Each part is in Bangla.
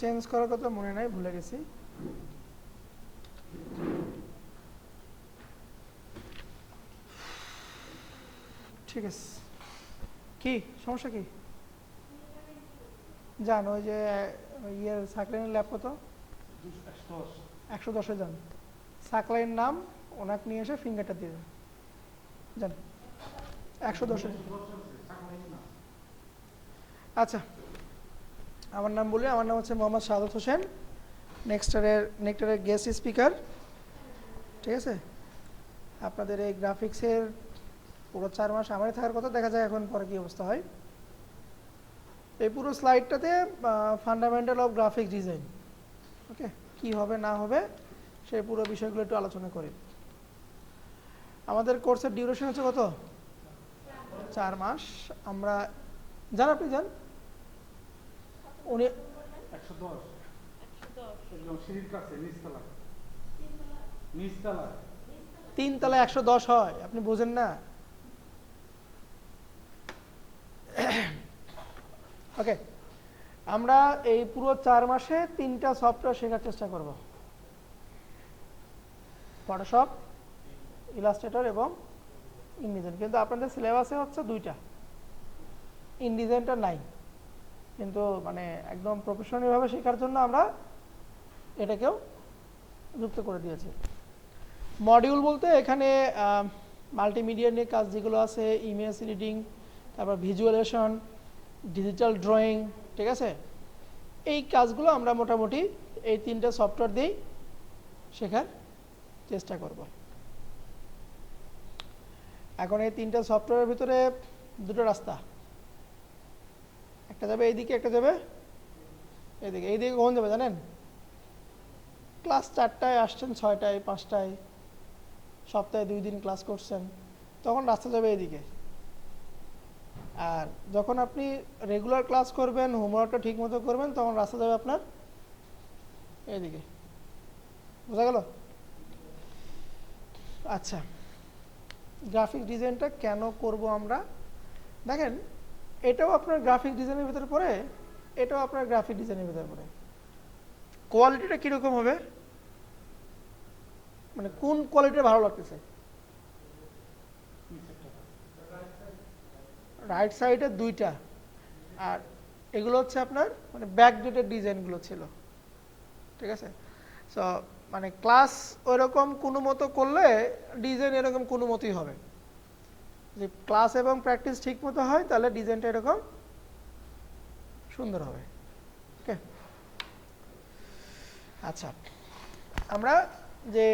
চেঞ্জ করার কথা মনে নাই, ভুলে গেছি। ঠিক আছে, কি সমস্যা কি জান? ওই যে ইয়ের সাকলাইনের ল্যাব কত? 110-এ যান, সাকলাইন নাম ওনাকে নিয়ে এসে ফিঙ্গারটা দিয়ে দেন, যান 110-এ। আচ্ছা, আমার নাম বলি, আমার নাম হচ্ছে মোহাম্মদ সাদত হোসেন, নেক্সটারের গেস্ট স্পিকার। ঠিক আছে, আপনাদের এই গ্রাফিক্সের পুরো 4 মাস আমারই থাকার কথা, দেখা যায় এখন পরে কি অবস্থা হয়। এই পুরো স্লাইডটাতে ফান্ডামেন্টাল অফ গ্রাফিক্স ডিজাইন, ওকে, কি হবে না হবে সেই পুরো বিষয়গুলো একটু আলোচনা করি। আমাদের কোর্সের ডিউরেশন হচ্ছে কত? 4 মাস। আমরা যান, আপনি যান, উনি 3 তলায় 110 হয়, আপনি বোঝেন না। ওকে, আমরা এই পুরো 4 মাসে 3টা সফটওয়্যার শেখার চেষ্টা করব, ফটোশপ, ইলাস্ট্রেটর এবং ইনডিজাইন। কিন্তু আপনাদের সিলেবাসে হচ্ছে 2টা, ইনডিজাইনটা নাই, কিন্তু মানে একদম প্রফেশনালিভাবে শেখার জন্য আমরা এটাকেও যুক্ত করে দিয়েছি। মডিউল বলতে এখানে মাল্টিমিডিয়া নিয়ে কাজ যেগুলো আছে, ইমেজ এডিটিং, তারপর ভিজুয়ালাইজেশন, ডিজিটাল ড্রয়িং, ঠিক আছে, এই কাজগুলো আমরা মোটামুটি এই 3টা সফটওয়্যার দিয়েই শেখার চেষ্টা করব। এখন এই 3টা সফটওয়্যারের ভিতরে 2টো রাস্তা, একটা যাবে এইদিকে, একটা যাবে এইদিকে। এইদিকে কখন যাবে জানেন? ক্লাস 4টায় আসছেন, 6টায়, 5টায়, সপ্তাহে 2 দিন ক্লাস করছেন, তখন রাস্তা যাবে এইদিকে। আর যখন আপনি রেগুলার ক্লাস করবেন, হোমওয়ার্কটা ঠিক মতো করবেন, তখন রাস্তা যাবে আপনার এইদিকে। বোঝা গেল? আচ্ছা, গ্রাফিক ডিজাইনটা কেন করব আমরা? দেখেন, এটাও আপনার গ্রাফিক ডিজাইনের ভিতরে পড়ে, এটাও আপনার গ্রাফিক ডিজাইনের ভিতরে পড়ে। কোয়ালিটিটা কীরকম হবে, মানে কোন কোয়ালিটি ভালো লাগতেছে? রাইট সাইডে 2টা, আর এগুলো হচ্ছে আপনার মানে ব্যাকডেটেড ডিজাইনগুলো ছিল, ঠিক আছে। সো মানে ক্লাস ওইরকম কোনো মতো করলে ডিজাইন এরকম কোনো মতোই হবে। যে ক্লাস এবং প্র্যাকটিস ঠিক মতো হয় তাহলে ডিজাইনটা এরকম সুন্দর হবে। ওকে, আচ্ছা, আমরা যে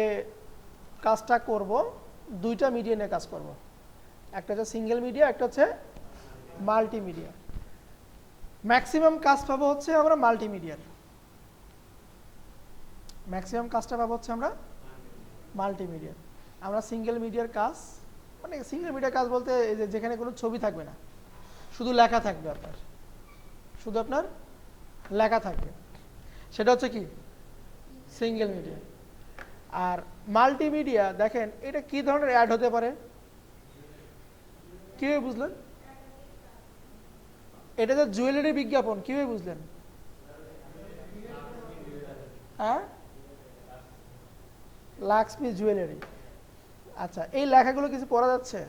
কাজটা করব 2টা মিডিয়া নিয়ে কাজ করব, একটা হচ্ছে সিঙ্গেল মিডিয়া, একটা হচ্ছে মাল্টিমিডিয়া। ম্যাক্সিমাম কাজ পাবো হচ্ছে আমরা মাল্টিমিডিয়ার, ম্যাক্সিমাম কাজটা পাবো হচ্ছে আমরা মাল্টিমিডিয়ার। আমরা সিঙ্গেল মিডিয়ার কাজ, মানে সিঙ্গেল মিডিয়ার কাজ বলতে এই যে যেখানে কোনো ছবি থাকবে না, শুধু লেখা থাকবে, আপনার শুধু আপনার লেখা থাকবে, সেটা হচ্ছে কি সিঙ্গেল মিডিয়া। আর মাল্টিমিডিয়া দেখেন এটা কি ধরনের অ্যাড হতে পারে, কিভাবে বুঝলেন? এটা যে জুয়েলারি বিজ্ঞাপন, কিভাবে বুঝলেন? হ্যাঁ, লাক্সমি জুয়েলারি। আচ্ছা, এই লেখাগুলো কিছু পড়া যাচ্ছে?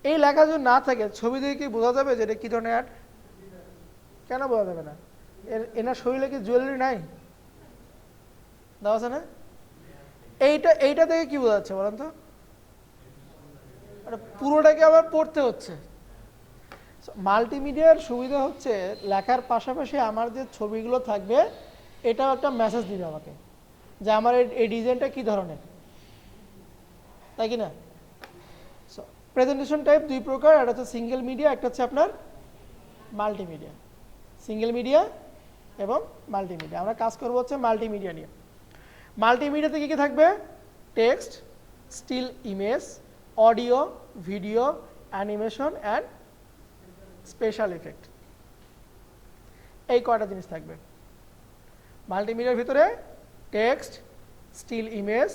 এই লেখা যদি না থাকে ছবি দেখে কি বোঝা যাবে যে এটা কি ধরনের অ্যাড? কেন বোঝা যাবে না? এনার শরীরে কি জুয়েলারি নাই? দেওয়া আছে না? এইটা দেখে কি বোঝা যাচ্ছে বলেন তো? পুরোটাকে আবার পড়তে হচ্ছে। মাল্টিমিডিয়ার সুবিধা হচ্ছে লেখার পাশাপাশি আমার যে ছবিগুলো থাকবে এটাও একটা মেসেজ দিবে আমাকে যে আমার এই ডিজাইনটা কি ধরনের, তাই কি না? প্রেজেন্টেশন টাইপ 2 প্রকার, একটা হচ্ছে সিঙ্গেল মিডিয়া, একটা হচ্ছে আপনার মাল্টিমিডিয়া। সিঙ্গেল মিডিয়া এবং মাল্টিমিডিয়া, আমরা কাজ করবো হচ্ছে মাল্টিমিডিয়া নিয়ে। মাল্টিমিডিয়াতে কী কী থাকবে? Text, still image, audio, video, animation and special effect, এই কয়টা জিনিস থাকবে মাল্টিমিডিয়ার ভিতরে। Text, still image,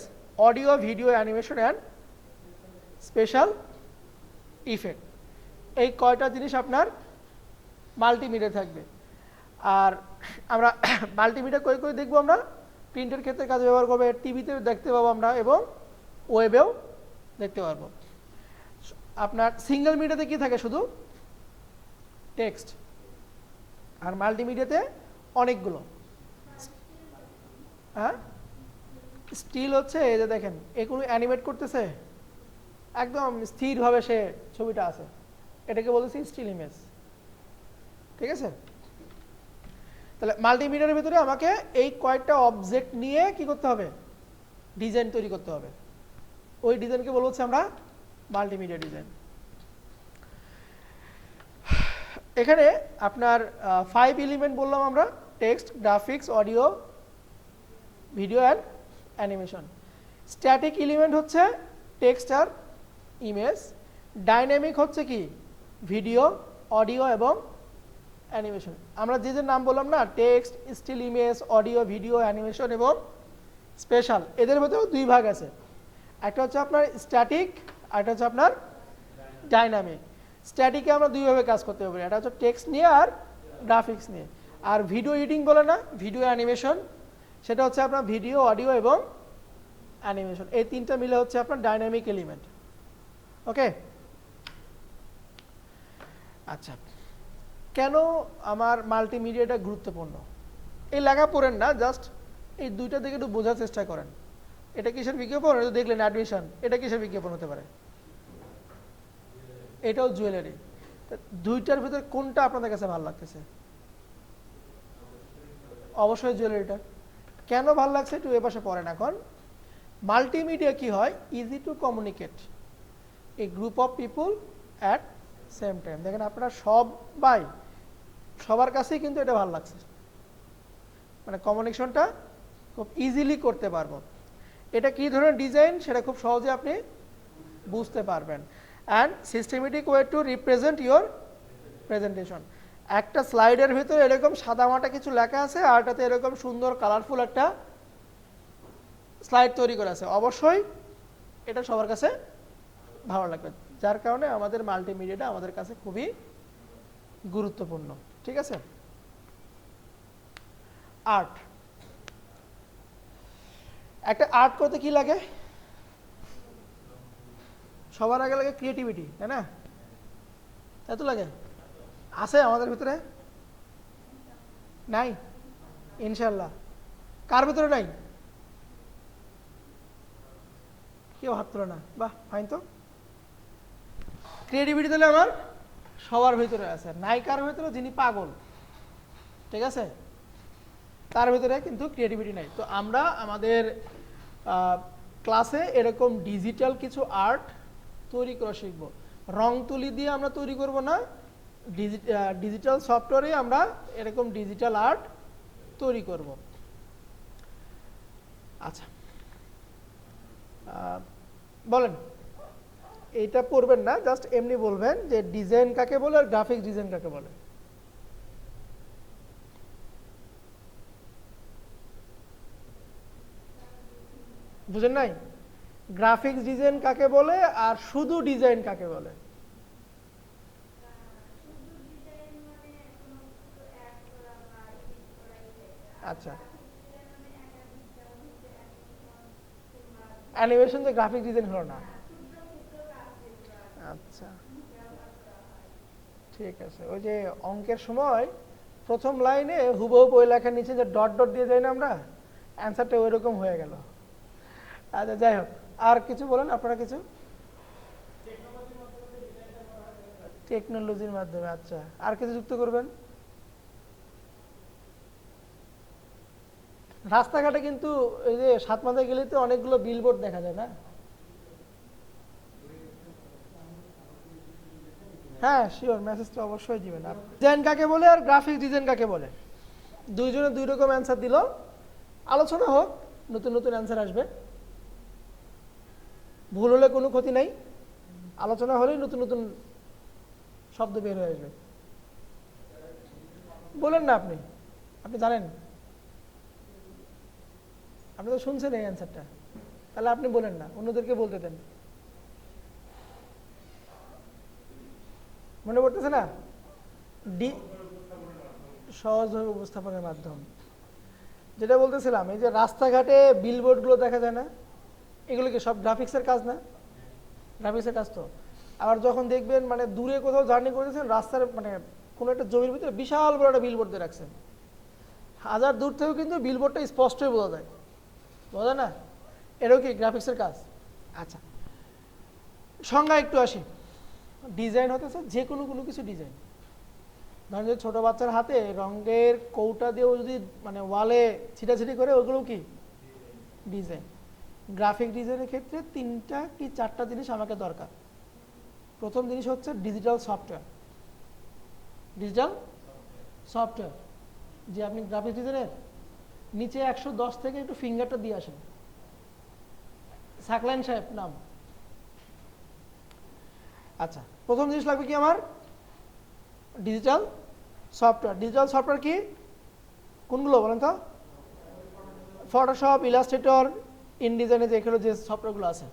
audio, video, animation and special effect, এই কয়টা জিনিস আপনার মাল্টিমিডিয়া থাকবে। আর আমরা মাল্টিমিডিয়া কই কই দেখবো আমরা প্রিন্টের ক্ষেত্রে কাজে ব্যবহার করবো, টিভিতে দেখতে পাবো আমরা এবং ওয়েবেও দেখতে পারবো। আপনার সিঙ্গেল মিডিয়াতে কি থাকে শুধু টেক্সট, আর মাল্টিমিডিয়াতে অনেকগুলো। হ্যাঁ, স্টিল হচ্ছে এই যে দেখেন এগুলো অ্যানিমেট করতেছে, একদম স্থিরভাবে সে ছবিটা আছে, এটাকে বলতেছি স্টিল ইমেজ। ঠিক আছে, তাহলে মাল্টিমিডিয়ার ভিতরে আমাকে এই কয়েকটা অবজেক্ট নিয়ে কি করতে হবে, ডিজাইন তৈরি করতে হবে। ওই ডিজাইনকে বলবো হচ্ছে আমরা মাল্টিমিডিয়া ডিজাইন। এখানে আপনার 5 এলিমেন্ট বললাম আমরা, text, graphics, audio, video and animation. Static element হচ্ছে টেক্সট আর ইমেজ, ডাইনামিক হচ্ছে কি ভিডিও, অডিও এবং অ্যানিমেশন। আমরা যে নাম বললাম না, text, still image, audio, video, animation এবং স্পেশাল, এদের মধ্যেও দুই ভাগ আছে, একটা হচ্ছে আপনার স্ট্যাটিক আর একটা হচ্ছে আপনার ডাইনামিক। স্ট্যাটিকে আমরা দুইভাবে কাজ করতে পারি, একটা হচ্ছে টেক্সট নিয়ে আর গ্রাফিক্স নিয়ে। আর ভিডিও এডিটিং বলে না, ভিডিও অ্যানিমেশন, সেটা হচ্ছে আপনার ভিডিও, অডিও এবং অ্যানিমেশন, এই তিনটা মিলে হচ্ছে আপনার ডাইনামিক এলিমেন্ট। ওকে, আচ্ছা, কেন আমার মাল্টিমিডিয়াটা গুরুত্বপূর্ণ? এই লেখা পড়েন না, জাস্ট এই দুইটা দিকে একটু বোঝার চেষ্টা করেন। এটা কিসের বিজ্ঞাপন? এটা দেখলেন অ্যাডমিশন, এটা কিসের বিজ্ঞাপন হতে পারে? এটাও জুয়েলারি। দুইটার ভিতরে কোনটা আপনাদের কাছে ভালো লাগতেছে? অবশ্যই জুয়েলারিটা। কেন ভালো লাগছে একটু এ পাশে পড়েন। এখন মাল্টিমিডিয়া কি হয়, easy to communicate A group of people at same time. দেখেন আপনারা সবার কাছেই কিন্তু এটা ভালো লাগছে, মানে কমিউনিকেশনটা খুব ইজিলি করতে পারবো। এটা কি ধরনের ডিজাইন সেটা খুব সহজে আপনি বুঝতে পারবেন। And systematic way to represent your presentation. একটা স্লাইডের ভিতরে এরকম সাদামাটা কিছু লেখা আছে, আর এটাতে এরকম সুন্দর কালারফুল একটা স্লাইড তৈরি করা আছে, অবশ্যই এটা সবার কাছে ভালো লাগবে। যার কারণে আমাদের মাল্টিমিডিয়াটা আমাদের কাছে খুবই গুরুত্বপূর্ণ। ঠিক আছে, আর্ট। একটা আর্ট করতে কি লাগে? সবার আগে লাগে ক্রিয়েটিভিটি, তাই না? এত লাগে আছে আমাদের ভিতরে? নাই ইনশাল্লাহ। কার ভিতরে নাই? কেউ হাত তোলে না, বাহ ফাইন। তো ক্রিয়েটিভিটি তাহলে আমার সবার ভিতরে আছে। নাই কার ভিতরে? যিনি পাগল, ঠিক আছে, তার ভিতরে কিন্তু ক্রিয়েটিভিটি নাই। তো আমরা আমাদের ক্লাসে এরকম ডিজিটাল কিছু আর্ট তৈরি করা শিখবো। রং তুলি দিয়ে আমরা তৈরি করব না, ডিজিটাল সফটওয়্যারে আমরা এরকম ডিজিটাল আর্ট তৈরি করব। আচ্ছা, বলেন, এইটা পড়বেন না, জাস্ট এমনি বলবেন যে ডিজাইন কাকে বলে আর গ্রাফিক্স ডিজাইন কাকে বলে। বুঝেন নাই? গ্রাফিক্স ডিজাইন কাকে বলে আর শুধু ডিজাইন কাকে বলে? আচ্ছা, অ্যানিমেশন যে গ্রাফিক ডিজাইন হলো না। আচ্ছা ঠিক আছে, ওই যে অঙ্কের সময় প্রথম লাইনে হুবহু ওই লেখার নিচে যে ডট ডট দিয়ে যাই না আমরা, অ্যান্সারটা ওই রকম হয়ে গেল। আচ্ছা যাই হোক, আর কিছু বলেন আপনারা কিছু। টেকনোলজির মাধ্যমে, আচ্ছা আর কিছু যুক্ত করবেন। রাস্তাঘাটে কিন্তু এই যে সাতমাথায় গেলে তো অনেকগুলো বিলবোর্ড দেখা যায় না? হ্যাঁ শিওর, মেসেজটা অবশ্যই দিবেন। ডিজাইন কাকে বলে আর গ্রাফিক ডিজাইন কাকে বলে? দুইজনে দুই রকম অ্যান্সার দিল, আলোচনা হোক, নতুন নতুন অ্যান্সার আসবে। ভুল হলে কোনো ক্ষতি নাই, আলোচনা হলেই নতুন নতুন শব্দ বের হয়ে আসবে। বলেন না, আপনি আপনি জানেন, আপনি তো শুনছেন এই অ্যান্সারটা, তাহলে আপনি বলেন না, অন্যদেরকে বলতে দেন। মনে পড়তেছে না? সহজভাবে উপস্থাপনের মাধ্যম। যেটা বলতেছিলাম, এই যে রাস্তাঘাটে বিলবোর্ডগুলো দেখা যায় না, এগুলো কি সব গ্রাফিক্সের কাজ না? গ্রাফিক্সের কাজ তো। আবার যখন দেখবেন মানে দূরে কোথাও জার্নি করতেছেন, রাস্তার মানে কোনো একটা জমির ভিতরে বিশাল বড় একটা বিলবোর্ড দিয়ে রাখছেন, হাজার দূর থেকেও কিন্তু বিলবোর্ডটা স্পষ্টই বোঝা যায়, বোঝা যায় না? এটাও কি গ্রাফিক্সের কাজ? আচ্ছা, সংজ্ঞা একটু আসি। ডিজাইন হতেছে যে কোনো কিছু ডিজাইন। ধরেন যে ছোটো বাচ্চার হাতে রঙের কৌটা দিয়েও যদি মানে ওয়ালে ছিটাছিটি করে, ওগুলো কি ডিজাইন। গ্রাফিক ডিজাইনের ক্ষেত্রে 3টা কি 4টা জিনিস আমাকে দরকার। প্রথম জিনিস হচ্ছে ডিজিটাল সফটওয়্যার। ডিজিটাল সফটওয়্যার, যে আপনি গ্রাফিক ডিজাইনের নিচে 110 থেকে একটু ফিঙ্গারটা দিয়ে আসেন, সাকলাইন সাহেব নাম। আচ্ছা, প্রথম জিনিস লাগবে কি আমার? Digital software. ডিজিটাল সফটওয়্যার কি কোনগুলো বলেন তো? ফটোশপ, ইলাস্ট্রেটর, ইনডিজাইনে যেগুলো যে সফটওয়্যারগুলো আছে,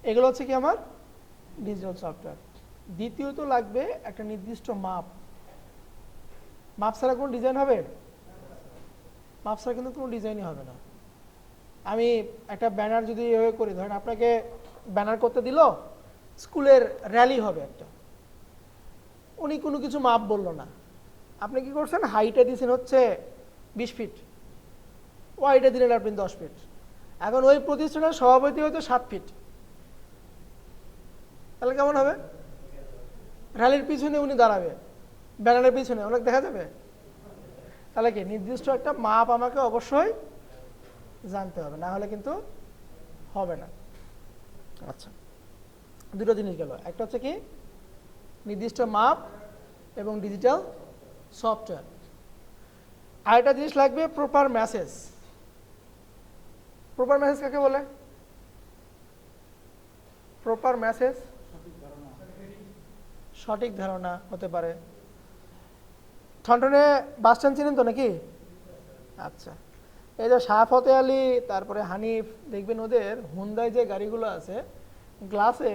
এগুলো হচ্ছে কি আমার ডিজিটাল সফটওয়্যার। দ্বিতীয়ত লাগবে একটা নির্দিষ্ট মাপ। মাপ ছাড়া কোনো ডিজাইন হবে? মাপ ছাড়া কিন্তু কোনো ডিজাইনই হবে না। আমি একটা ব্যানার যদি এভাবে করি, ধরেন আপনাকে ব্যানার করতে দিল, স্কুলের র্যালি হবে একটা, উনি কোনো কিছু মাপ বললো না, আপনি কি করছেন? হাইটে দিয়েছেন হচ্ছে 20 ফিট, ওয়াইটে দিলেন আপনি 10 ফিট। এখন ওই প্রতিষ্ঠানের সভাপতি হয়তো 7 ফিট, তাহলে কেমন হবে? র্যালির পিছনে উনি দাঁড়াবে, ব্যানারের পিছনে অনেক দেখা যাবে। তাহলে কি নির্দিষ্ট একটা মাপ আমাকে অবশ্যই জানতে হবে, না হলে কিন্তু হবে না। আচ্ছা, দুটো জিনিস গেল, একটা হচ্ছে কি নির্দিষ্ট মাপ এবং ডিজিটাল সফটওয়্যার। আরেকটা জিনিস লাগবে প্রপার মেসেজ। প্রপার মেসেজ কাকে বলে? প্রপার মেসেজ সঠিক ধারণা হতে পারে। ঠনঠনে বাস স্ট্যান্ড চিনেন তো নাকি? আচ্ছা, এই যে শাহ ফতে আলী, তারপরে হানিফ, দেখবেন ওদের হুন্দায় যে গাড়িগুলো আছে, গ্লাসে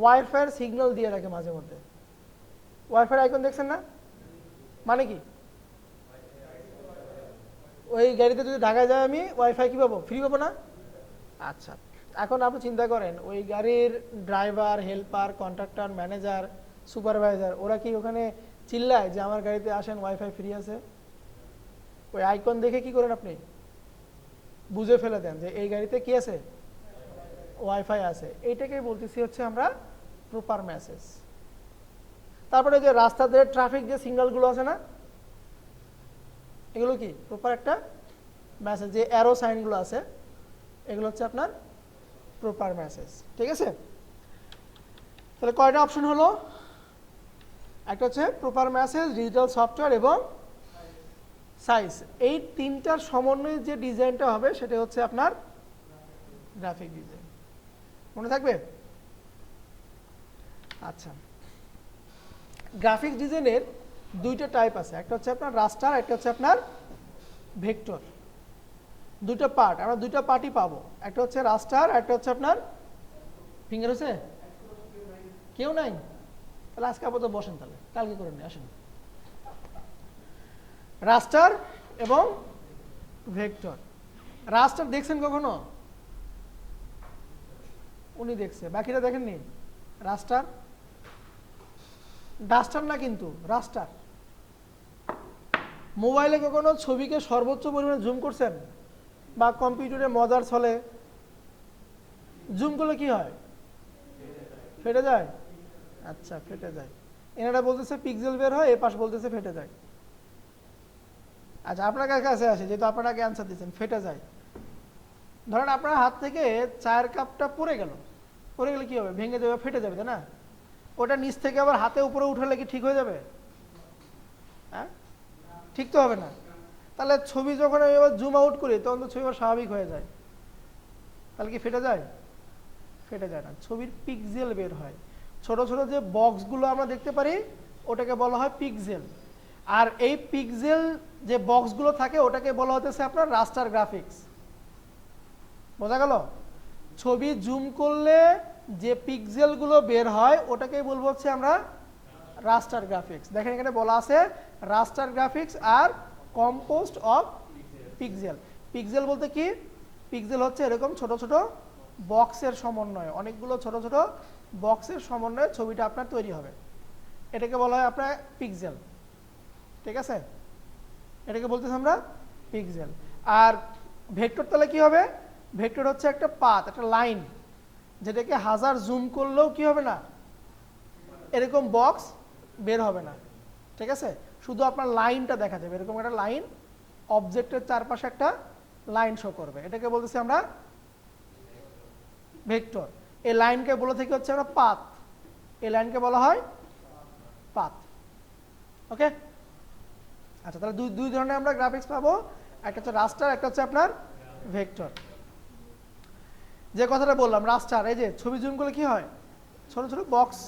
ওয়াইফাইয়ের সিগন্যাল দিয়ে রাখে মাঝে মধ্যে। ওয়াইফাই আইকন দেখছেন না? মানে কি? ওই গাড়িতে যদি ঢাকায় যায় আমি ওয়াইফাই কি পাবো? ফ্রি পাবো না? আচ্ছা, এখন আপনি চিন্তা করেন ওই গাড়ির driver, helper, contractor, manager, supervisor, ওরা কি ওখানে চিল্লায় যে আমার গাড়িতে আসেন ওয়াইফাই ফ্রি আছে? ওই আইকন দেখে কি করেন আপনি? বুঝে ফেলে দেন যে এই গাড়িতে কি আছে? ওয়াইফাই আছে। এইটাকেই বলতেছি হচ্ছে আমরা প্রপার মেসেজ। তারপরে যে রাস্তাতে ট্রাফিক যে সিগন্যালগুলো আছে না, এগুলো কি প্রপার একটা মেসেজ। যে অ্যারো সাইনগুলো আছে, এগুলো হচ্ছে আপনার প্রপার মেসেজ। ঠিক আছে, তাহলে কয়টা অপশন হলো? একটা হচ্ছে প্রপার মেসেজ, ডিজিটাল সফটওয়্যার এবং সাইজ। এই তিনটার সমন্বয়ে যে ডিজাইনটা হবে সেটা হচ্ছে আপনার গ্রাফিক ডিজাইন। মনে থাকবে? আচ্ছা, গ্রাফিক ডিজাইনের দুইটা টাইপ আছে, একটা হচ্ছে আপনার রাস্টার, একটা হচ্ছে আপনার ভেক্টর। দুটো পার্ট, আমরা দুইটা পার্টই পাবো, একটা হচ্ছে রাস্টার, একটা হচ্ছে আপনার ফিঙ্গার। হচ্ছে কেউ নাই? তাহলে আজকে আপাতত বসেন, তাহলে কালকে করে নিয়ে আসেন। রাস্টার এবং ভেক্টর। রাস্টার দেখছেন কখনো? উনি দেখছে, বাকিরা দেখেননি। রাস্টার, ডাস্টার না কিন্তু রাস্টার। মোবাইলে কখনো ছবিকে সর্বোচ্চ পরিমাণে জুম করছেন? বা কম্পিউটারে মজার ছলে জুম করলে কি হয়? ফেটে যায়। আচ্ছা, ফেটে যায়। এনারা বলতেছে পিক্সেল বের হয়, এ পাশ বলতেছে ফেটে যায়। আচ্ছা, আপনার কাছে আসে, যেহেতু আপনাকে অ্যান্সার দিচ্ছেন, ফেটে যায়। ধরেন আপনার হাত থেকে চায়ের কাপটা পড়ে গেল, পড়ে গেলে কি হবে? ভেঙে যাবে, ফেটে যাবে, তাই না? ওটা নিচ থেকে আবার হাতে উপরে উঠালে কি ঠিক হয়ে যাবে? হ্যাঁ, ঠিক তো হবে না। তাহলে ছবি যখন আমি এবার জুম আউট করি, তখন তো ছবি স্বাভাবিক হয়ে যায়, তাহলে কি ফেটে যায়? ফেটে যায় না, ছবির পিক্সেল বের হয়। ছোট ছোট যে বক্সগুলো আমরা দেখতে পারি, ওটাকে বলা হয় পিক্সেল। আর এই পিক্সেল যে বক্সগুলো থাকে, ওটাকে বলা হতেছে আপনার রাস্টার গ্রাফিক্স। বোঝা গেল? ছবি জুম করলে যে পিক্সেলগুলো বের হয়, ওটাকেই বলবো হচ্ছে আমরা রাস্টার গ্রাফিক্স। দেখেন এখানে বলা আছে রাস্টার গ্রাফিক্স আর কম্পোজড অফ পিক্সেল। পিক্সেল বলতে কি? পিক্সেল হচ্ছে এরকম ছোট ছোট বক্সের সমন্বয়, অনেকগুলো ছোট ছোট বক্সের সমন্বয়ে ছবিটা আপনার তৈরি হবে, এটাকে বলা হয় আপনার পিক্সেল। ঠিক আছে, এটাকে বলতেছি আমরা পিক্সেল। আর ভেক্টর তাহলে কি হবে? ভেক্টর হচ্ছে একটা পাথ, একটা লাইন, যেটাকে হাজার জুম করলেও কি হবে না, এরকম বক্স বের হবে না। ঠিক আছে, শুধু আপনার লাইনটা দেখা যাবে, এরকম একটা লাইন, অবজেক্টের চারপাশে একটা লাইন শো করবে, এটাকে বলতেছি আমরা ভেক্টর। এই লাইনকে বলে থাকি হচ্ছে আমরা পাথ, এই লাইনকে বলা হয় পাথ। ওকে, আচ্ছা, তাহলে দুই ধরনের আমরা গ্রাফিক্স পাবো, একটা হচ্ছে রাস্টার, একটা হচ্ছে আপনার ভেক্টর। যে কথাটা বললাম রাস্টার, এই যে ছবি জুম করলে কি হয়, ছোট ছোট বক্স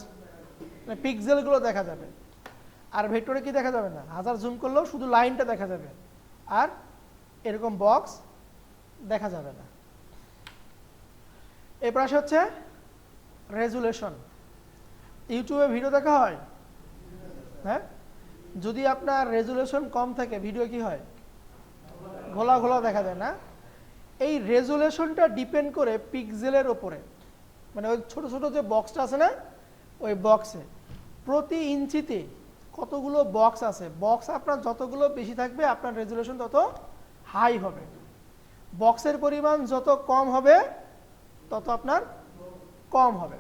মানে পিক্সেলগুলো দেখা যাবে। আর ভেক্টরে কি দেখা যাবে না, হাজার জুম করলেও শুধু লাইনটা দেখা যাবে, আর এরকম বক্স দেখা যাবে না। এরপর আসে হচ্ছে রেজুলেশন। ইউটিউবে ভিডিও দেখা হয়, হ্যাঁ, যদি আপনার রেজুলেশন কম থাকে ভিডিও কি হয়, ঘোলা ঘোলা দেখা যায় না। এই রেজুলেশনটা ডিপেন্ড করে পিক্সেলের ওপরে, মানে ওই ছোট ছোট যে বক্সটা আছে না, ওই বক্সে প্রতি ইঞ্চিতে কতগুলো বক্স আছে, বক্স আপনার যতগুলো বেশি থাকবে আপনার রেজুলেশন তত হাই হবে, বক্সের পরিমাণ যত কম হবে তত আপনার কম হবে।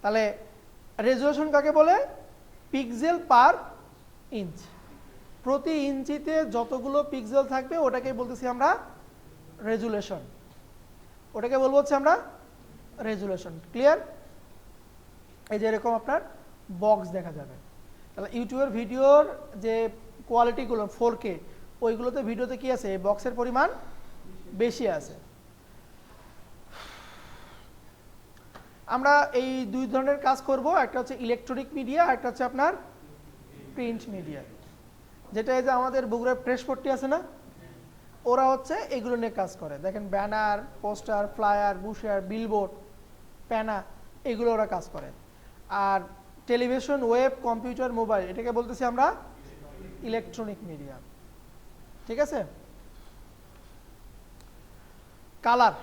তাহলে রেজুলেশন কাকে বলে? পিক্সেল পার ইঞ্চ, প্রতি ইঞ্চিতে যতগুলো পিক্সেল থাকবে ওটাকে বলতেছি আমরা রেজুলেশন, ওটাকে বলবো হচ্ছে আমরা রেজুলেশন। ক্লিয়ার? এই যে এরকম আপনার বক্স দেখা যাবে। তাহলে ইউটিউবের ভিডিওর যে কোয়ালিটিগুলো 4K, ওইগুলোতে ভিডিওতে কি আছে, বক্সের পরিমাণ বেশি আছে। আমরা এই দুই ধরনের কাজ করব, একটা হচ্ছে ইলেকট্রনিক মিডিয়া, একটা হচ্ছে আপনার প্রিন্ট মিডিয়া। যেটা এই যে আমাদের বগুড়ার প্রেসপট্টি আছে না, ওরা হচ্ছে এগুলো নিয়ে কাজ করে। দেখেন ব্যানার, পোস্টার, ফ্লায়ার, বুশার, বিলবোর্ড, প্যানা, এগুলো ওরা কাজ করে। আর টেলিভিশন, ওয়েব, কম্পিউটার, মোবাইল, এটাকে বলতেছি আমরা ইলেকট্রনিক মিডিয়া। ঠিক আছে, কালার,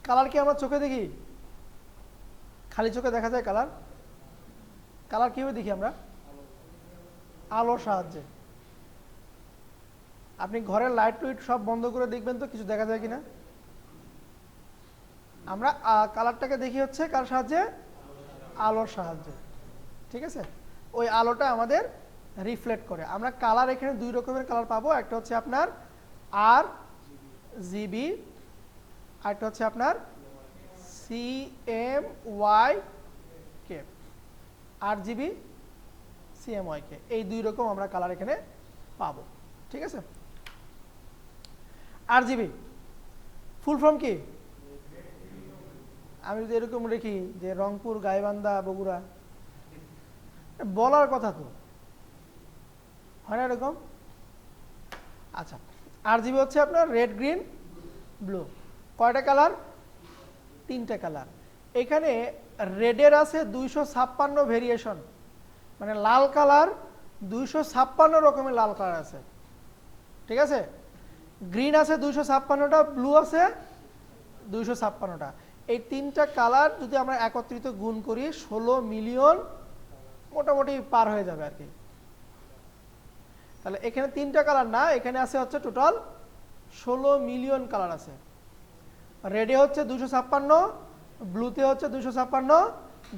কালার কি আমরা চোখে দেখি? খালি চোখে দেখা যায় কালার? কালার কিভাবে দেখি আমরা? আলোর সাহায্যে। আপনি ঘরের লাইট টুইট সব বন্ধ করে দেখবেন তো কিছু দেখা যায় কিনা? আমরা কালারটাকে দেখি হচ্ছে কার সাহায্যে? আলোর সাহায্যে। ঠিক আছে, ওই আলোটা আমাদের রিফ্লেক্ট করে। আমরা কালার এখানে দুই রকমের কালার পাবো, একটা হচ্ছে আপনার RGB, আর একটা হচ্ছে আপনার CMYK। RGB, CMYK, এই দুই রকম আমরা কালার এখানে পাবো। ঠিক আছে, RGB ফুল ফর্ম কি? আমি যদি এরকম লিখি যে রংপুর, গাইবান্ধা, বগুড়া, বলার কথা তো হয় না এরকম? আচ্ছা, RGB হচ্ছে আপনার রেড, গ্রিন, ব্লু। কয়টা কালার? তিনটা কালার। এখানে রেডের আছে 256 ভেরিয়েশন, মানে লাল কালার 256 রকমের লাল কালার আছে। ঠিক আছে, গ্রিন আছে 256টা, ব্লু আছে 256টা। এই তিনটা কালার যদি আমরা একত্রিত গুণ করি 16 মিলিয়ন মোটামুটি পার হয়ে যাবে আর কি। তাহলে এখানে তিনটা কালার না, এখানে আছে হচ্ছে টোটাল 16 মিলিয়ন কালার আছে। রেডে হচ্ছে 256, ব্লুতে হচ্ছে 256,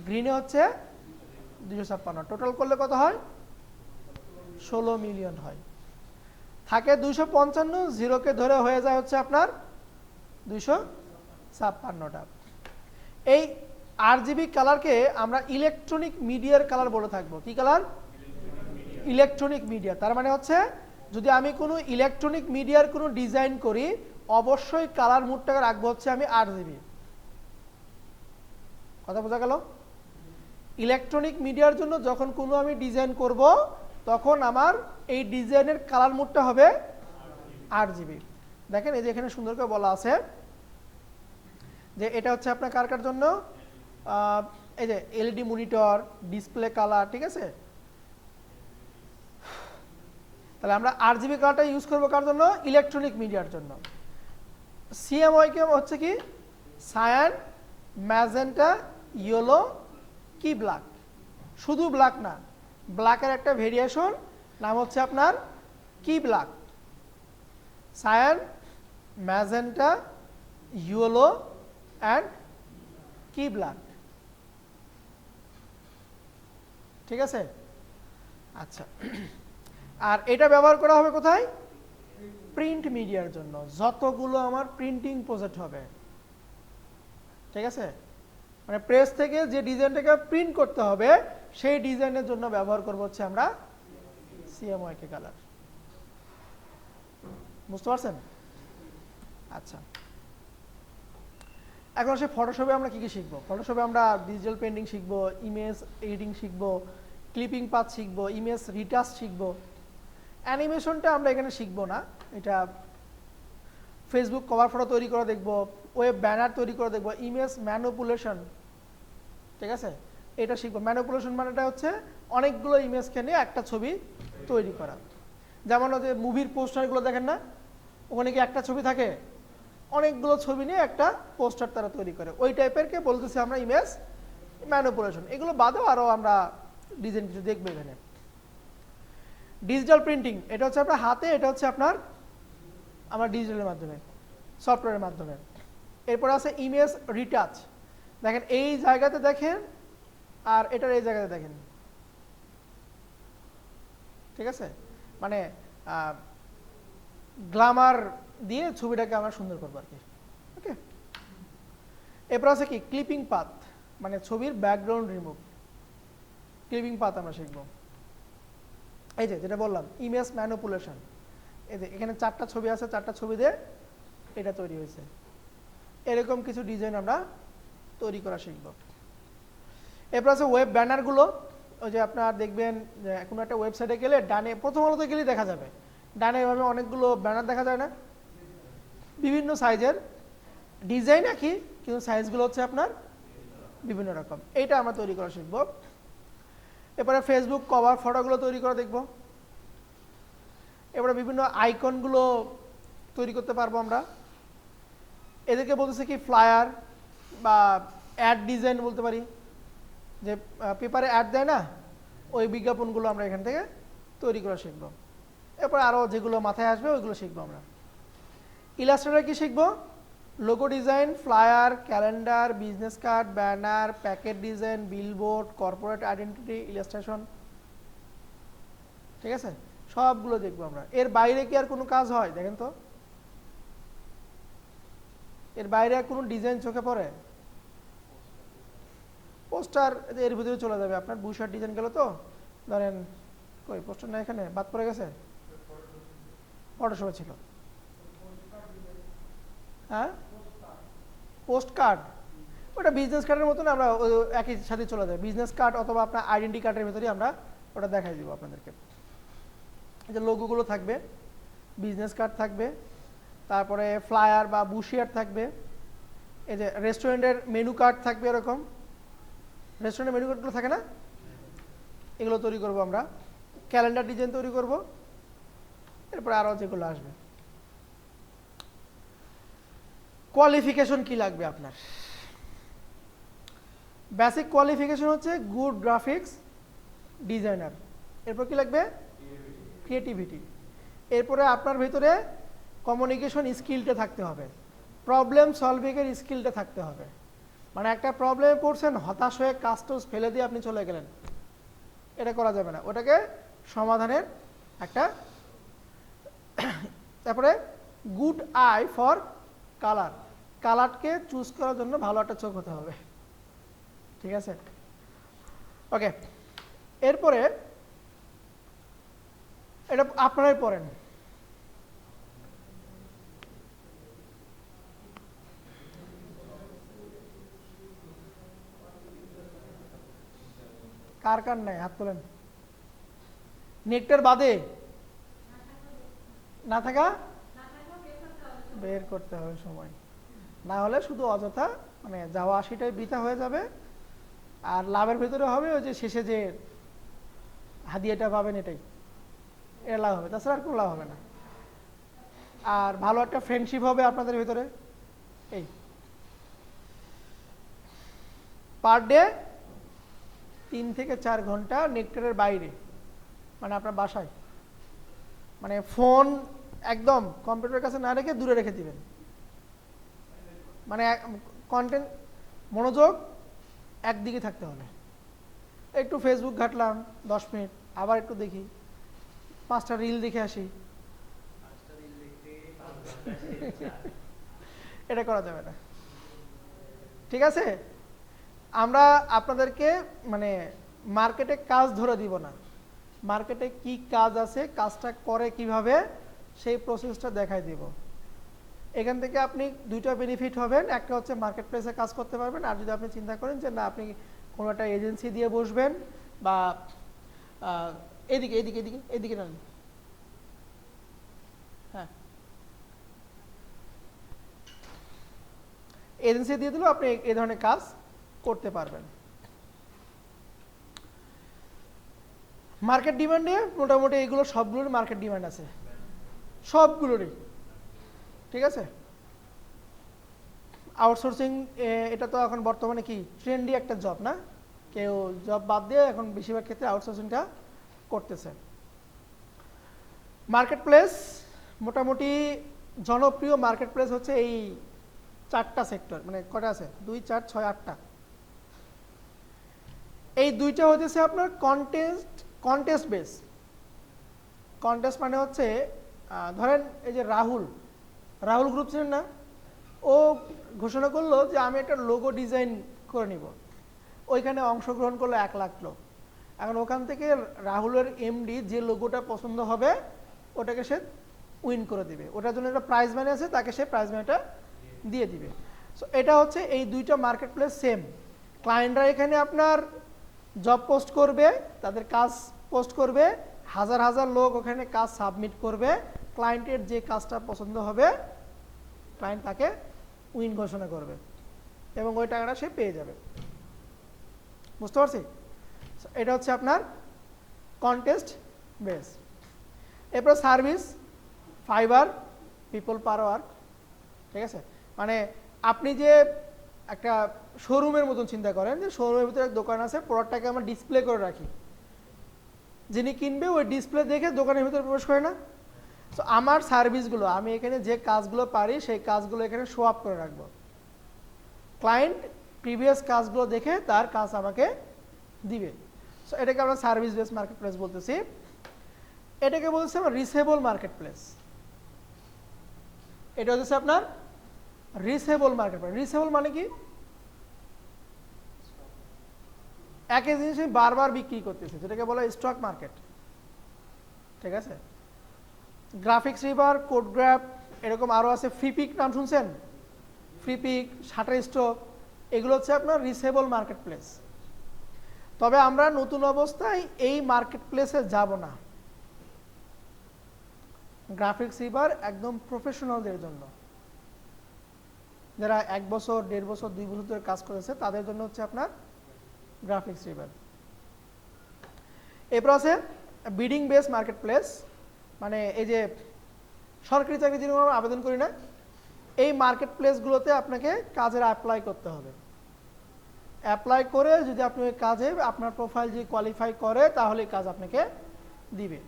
গ্রিনে হচ্ছে 256, টোটাল করলে কত হয়? 16 মিলিয়ন হয়। থাকে 255, জিরোকে ধরে হয়ে যায় হচ্ছে আপনার 256টা। এই RGB কালারকে আমরা ইলেকট্রনিক মিডিয়ার কালার বলে থাকবো। কি কালার? Electronic media. তার মানে হচ্ছে যদি আমি কোনো ইলেকট্রনিক মিডিয়ার কোনো ডিজাইন করি, অবশ্যই কালার মোডটাকে রাখবো হচ্ছে আমি RGB। কথা বোঝা গেল? ইলেকট্রনিক মিডিয়ার জন্য যখন কোনো আমি ডিজাইন করব, তখন আমার এই ডিজাইনের কালার মোডটা হবে RGB। দেখেন এই যে এখানে সুন্দর করে বলা আছে যে এটা হচ্ছে আপনার কার কার জন্য, এই যে LED মনিটর, ডিসপ্লে কালার, ঠিক আছে, তাহলে আমরা আরজিবি কালারটা ইউজ করবো কার জন্য? ইলেকট্রনিক মিডিয়ার জন্য। সিএমওয়াইকে হচ্ছে কি cyan, magenta, yellow, key black. শুধু ব্ল্যাক না, ব্ল্যাকের একটা ভেরিয়েশন নাম হচ্ছে আপনার key black. Cyan, magenta, yellow and key black. ঠিক আছে? আচ্ছা, আর এটা ব্যবহার করা হবে কোথায়? প্রিন্ট মিডিয়ার জন্য, যতগুলো আমার প্রিন্টিং প্রজেক্ট হবে। ঠিক আছে, মানে প্রেস থেকে যে ডিজাইনটাকে প্রিন্ট করতে হবে সেই ডিজাইনের জন্য ব্যবহার করব হচ্ছে আমরা সিএমওয়াইকে কালার। বুঝতে পারছেন? আচ্ছা, এখন সে ফটোশপে আমরা কি কি শিখবো? ফটোশপে আমরা ডিজিটাল পেন্টিং শিখবো, ইমেজ এডিটিং শিখবো, ক্লিপিং পাথ শিখবো, ইমেজ রিটাচ শিখবো। অ্যানিমেশনটা আমরা এখানে শিখবো না, এটা ফেসবুক কভার ফটো তৈরি করে দেখবো, ওয়েব ব্যানার তৈরি করে দেখবো, ইমেজ ম্যানিপুলেশন। ঠিক আছে, এটা শিখবো। ম্যানিপুলেশন মানেটা হচ্ছে অনেকগুলো ইমেজকে নিয়ে একটা ছবি তৈরি করা। যেমন হচ্ছে মুভির পোস্টারগুলো দেখেন না, ওখানে কি একটা ছবি থাকে? অনেকগুলো ছবি নিয়ে একটা পোস্টার তারা তৈরি করে, ওই টাইপেরকে বলতেছি আমরা ইমেজ ম্যানিপুলেশন। এগুলো বাদেও আরও আমরা ডিজাইন কিছু দেখবো এখানে। ডিজিটাল প্রিন্টিং, এটা হচ্ছে আপনার হাতে, এটা হচ্ছে আপনার আমার ডিজিটালের মাধ্যমে, সফটওয়্যারের মাধ্যমে। এরপর আছে ইমেজ রিটাচ। দেখেন এই জায়গাতে দেখেন আর এটার এই জায়গাতে দেখেন। ঠিক আছে, মানে গ্ল্যামার দিয়ে ছবিটাকে আমরা সুন্দর করবো আর কি। ওকে, এরপর আছে কি ক্লিপিং পাথ, মানে ছবির ব্যাকগ্রাউন্ড রিমুভ। ক্লিপিং পাথ আমরা শিখবো। এই যে যেটা বললাম ইমেজ ম্যানিপুলেশন, এই যে এখানে 4টা ছবি আছে, 4টা ছবি দিয়ে এটা তৈরি হয়েছে, এরকম কিছু ডিজাইন আমরা তৈরি করা শিখব। এরপর আছে ওয়েব ব্যানারগুলো। ওই যে আপনার দেখবেন যে কোনো একটা ওয়েবসাইটে গেলে ডানে প্রথম আলোতে গেলেই দেখা যাবে, ডানে এভাবে অনেকগুলো ব্যানার দেখা যায় না, বিভিন্ন সাইজের, ডিজাইন একই কিন্তু সাইজগুলো হচ্ছে আপনার বিভিন্ন রকম। এইটা আমরা তৈরি করা শিখব। এরপরে ফেসবুক কভার ফটোগুলো তৈরি করা দেখব। এবারে বিভিন্ন আইকনগুলো তৈরি করতে পারবো আমরা। এদেরকে বলতেছে কি ফ্লায়ার বা অ্যাড ডিজাইন বলতে পারি, যে পেপারে অ্যাড দেয় না, ওই বিজ্ঞাপনগুলো আমরা এখান থেকে তৈরি করা শিখব। এরপর আরও যেগুলো মাথায় আসবে ওইগুলো শিখবো আমরা। ইলাস্ট্রেটর কি শিখব? Logo design, flyer, calendar, business card, banner, packet design, billboard, corporate identity, illustration. ঠিক আছে, সবগুলো দেখবো আমরা। এর বাইরে কি আর কোনো কাজ হয় দেখেন তো? এর বাইরে আর কোনো ডিজাইন চোখে পড়ে? পোস্টার এর ভিতরে চলে যাবে আপনার। বুশার ডিজাইন গেল তো, ধরেন কই পোস্টার না, এখানে বাদ পড়ে গেছে, ফটোশপে ছিল। হ্যাঁ, পোস্ট কার্ড, ওটা বিজনেস কার্ডের মতন আমরা একই সাথে চলে যায়। বিজনেস কার্ড অথবা আপনার আইডেন্টি কার্ডের ভিতরে আমরা ওটা দেখাই দিব আপনাদেরকে। এই যে লোগোগুলো থাকবে, বিজনেস কার্ড থাকবে, তারপরে ফ্লায়ার বা বুশিয়ার থাকবে, এই যে রেস্টুরেন্টের মেনু কার্ড থাকবে, এরকম রেস্টুরেন্টের মেনু কার্ডগুলো থাকে না, এগুলো তৈরি করব আমরা। ক্যালেন্ডার ডিজাইন তৈরি করব। এরপরে আরও যেগুলো আসবে। কোয়ালিফিকেশন কি লাগবে আপনার? বেসিক কোয়ালিফিকেশন হচ্ছে গুড গ্রাফিক্স ডিজাইনার। এরপর কি লাগবে? ক্রিয়েটিভিটি। এরপরে আপনার ভিতরে কমিউনিকেশন স্কিলটা থাকতে হবে, প্রবলেম সলভিংয়ের স্কিলটা থাকতে হবে। মানে একটা প্রবলেমে পড়ছেন, হতাশ হয়ে কাজ টাজ ফেলে দিয়ে আপনি চলে গেলেন, এটা করা যাবে না, ওটাকে সমাধানের একটা। তারপরে গুড আই ফর কালার, কালারকে চুজ করার জন্য ভালো একটা চোখ হতে হবে। ঠিক আছে, ওকে। এরপরে এটা আপনারাই পড়েন। কার কার নাই হাত তোলেন। নেকটার বাদে না থাকা বের করতে হবে সময়, না হলে শুধু অযথা মানে যাওয়া আশিটাই বৃথা হয়ে যাবে। আর লাভের ভিতরে হবে ওই যে শেষে যে হাদিয়াটা পাবেন, এটাই। এটা লাভ হবে, তাছাড়া আর কোনো লাভ হবে না। আর ভালো একটা ফ্রেন্ডশিপ হবে আপনাদের ভিতরে। এই পার ডে 3 থেকে 4 ঘন্টা নেটওয়ার্কের বাইরে, মানে আপনার বাসায়, মানে ফোন একদম কম্পিউটারের কাছে না রেখে দূরে রেখে দিবেন। মানে কন্টেন্ট মনোযোগ একদিকে থাকতে হবে। একটু ফেসবুক ঘাটলাম 10 মিনিট, আবার একটু দেখি 5টা রিল দেখে আসি, এটা করা যাবে না। ঠিক আছে, আমরা আপনাদেরকে মানে মার্কেটে কাজ ধরে দিব না, মার্কেটে কি কাজ আছে, কাজটা করে কিভাবে, সেই প্রসেসটা দেখাই দিব। এখান থেকে আপনি 2টা বেনিফিট হবেন, একটা হচ্ছে মার্কেট প্লেসে কাজ করতে পারবেন, আর যদি আপনি চিন্তা করেন যে না আপনি কোনো একটা এজেন্সি দিয়ে বসবেন বা এদিকে এদিকে এদিকে এদিকে না, হ্যাঁ এজেন্সি দিয়ে দিলেও আপনি এই ধরনের কাজ করতে পারবেন। মার্কেট ডিমান্ডে মোটামুটি এগুলো সবগুলোর মার্কেট ডিমান্ড আছে, সবগুলোরই। ঠিক আছে, আউটসোর্সিং এটা তো এখন বর্তমানে কি ট্রেন্ডি একটা জব না, কেউ জব বাদ দিয়ে এখন বেশিরভাগ ক্ষেত্রে আউটসোর্সিংটা করতেছে। মার্কেট প্লেস মোটামুটি জনপ্রিয় মার্কেট প্লেস হচ্ছে এই 4টা সেক্টর, মানে কটা আছে 2 4 6 8টা। এই 2টা হচ্ছে আপনার কন্টেস্ট বেস। কন্টেস্ট মানে হচ্ছে ধরেন এই যে রাহুল গ্রুপ ছিলেন না, ও ঘোষণা করলো যে আমি একটা লোগো ডিজাইন করে নিব, ওইখানে অংশগ্রহণ করলো 1 লাখ লোক। এখন ওখান থেকে রাহুলের এমডি যে লোগোটা পছন্দ হবে ওটাকে সে উইন করে দিবে, ওটার জন্য একটা প্রাইজ মানি আছে, তাকে সে প্রাইজ মানিটা দিয়ে দিবে। সো এটা হচ্ছে এই 2টা মার্কেট প্লেস সেম। ক্লায়েন্টরা এখানে আপনার জব পোস্ট করবে, তাদের কাজ পোস্ট করবে, হাজার হাজার লোক ওখানে কাজ সাবমিট করবে, ক্লায়েন্টের যে কাজটা পছন্দ হবে ক্লায়েন্ট তাকে উইন ঘোষণা করবে এবং ওই টাকাটা সে পেয়ে যাবে। বুঝতে পারছি? এটা হচ্ছে আপনার কন্টেস্ট বেস। এরপর সার্ভিস, ফাইবার, পিপল পার ওয়ার্ক। ঠিক আছে, মানে আপনি যে একটা শোরুমের মতন চিন্তা করেন যে শোরুমের ভিতরে এক দোকান আছে, প্রোডাক্টটাকে আমরা ডিসপ্লে করে রাখি, যিনি কিনবে ওই ডিসপ্লে দেখে দোকানের ভিতরে প্রবেশ করে না। তো আমার সার্ভিসগুলো, আমি এখানে যে কাজগুলো পারি সেই কাজগুলো এখানে শো আপ করে রাখবো, ক্লায়েন্ট প্রিভিয়াস কাজগুলো দেখে তার কাজ আমাকে দিবে। সো এটাকে আমরা সার্ভিস বেস মার্কেট প্লেস বলতেছি। এটাকে বলছি আমরা রিসেবল মার্কেট প্লেস। এটা হচ্ছে আপনার রিসেবল মার্কেট প্লেস। রিসেবল মানে কি? একই জিনিস আমি বারবার বিক্রি করতেছি, যেটাকে বলা হয় স্টক মার্কেট। ঠিক আছে, গ্রাফিক্স রিভার, কোডগ্রাফ, এরকম আরও আছে। ফ্রিপিক নাম শুনছেন? ফ্রিপিক, শাটার স্টক, এগুলো হচ্ছে আপনার রিসেবল মার্কেট প্লেস। তবে আমরা নতুন অবস্থায় এই মার্কেট প্লেসে যাব না। গ্রাফিক্স রিভার একদম প্রফেশনালদের জন্য, যারা 1 বছর 1.5 বছর 2 বছর ধরে কাজ করেছে তাদের জন্য হচ্ছে আপনার গ্রাফিক্স রিভার। এরপর আছে বিডিং বেস মার্কেট প্লেস, মানে এই যে সরকারি চাকরির জন্য আমরা আবেদন করি না, এই মার্কেট প্লেসগুলোতে আপনাকে কাজের অ্যাপ্লাই করতে হবে। অ্যাপ্লাই করে যদি আপনি ওই কাজে আপনার প্রোফাইল যদি কোয়ালিফাই করে তাহলে কাজ আপনাকে দিবে।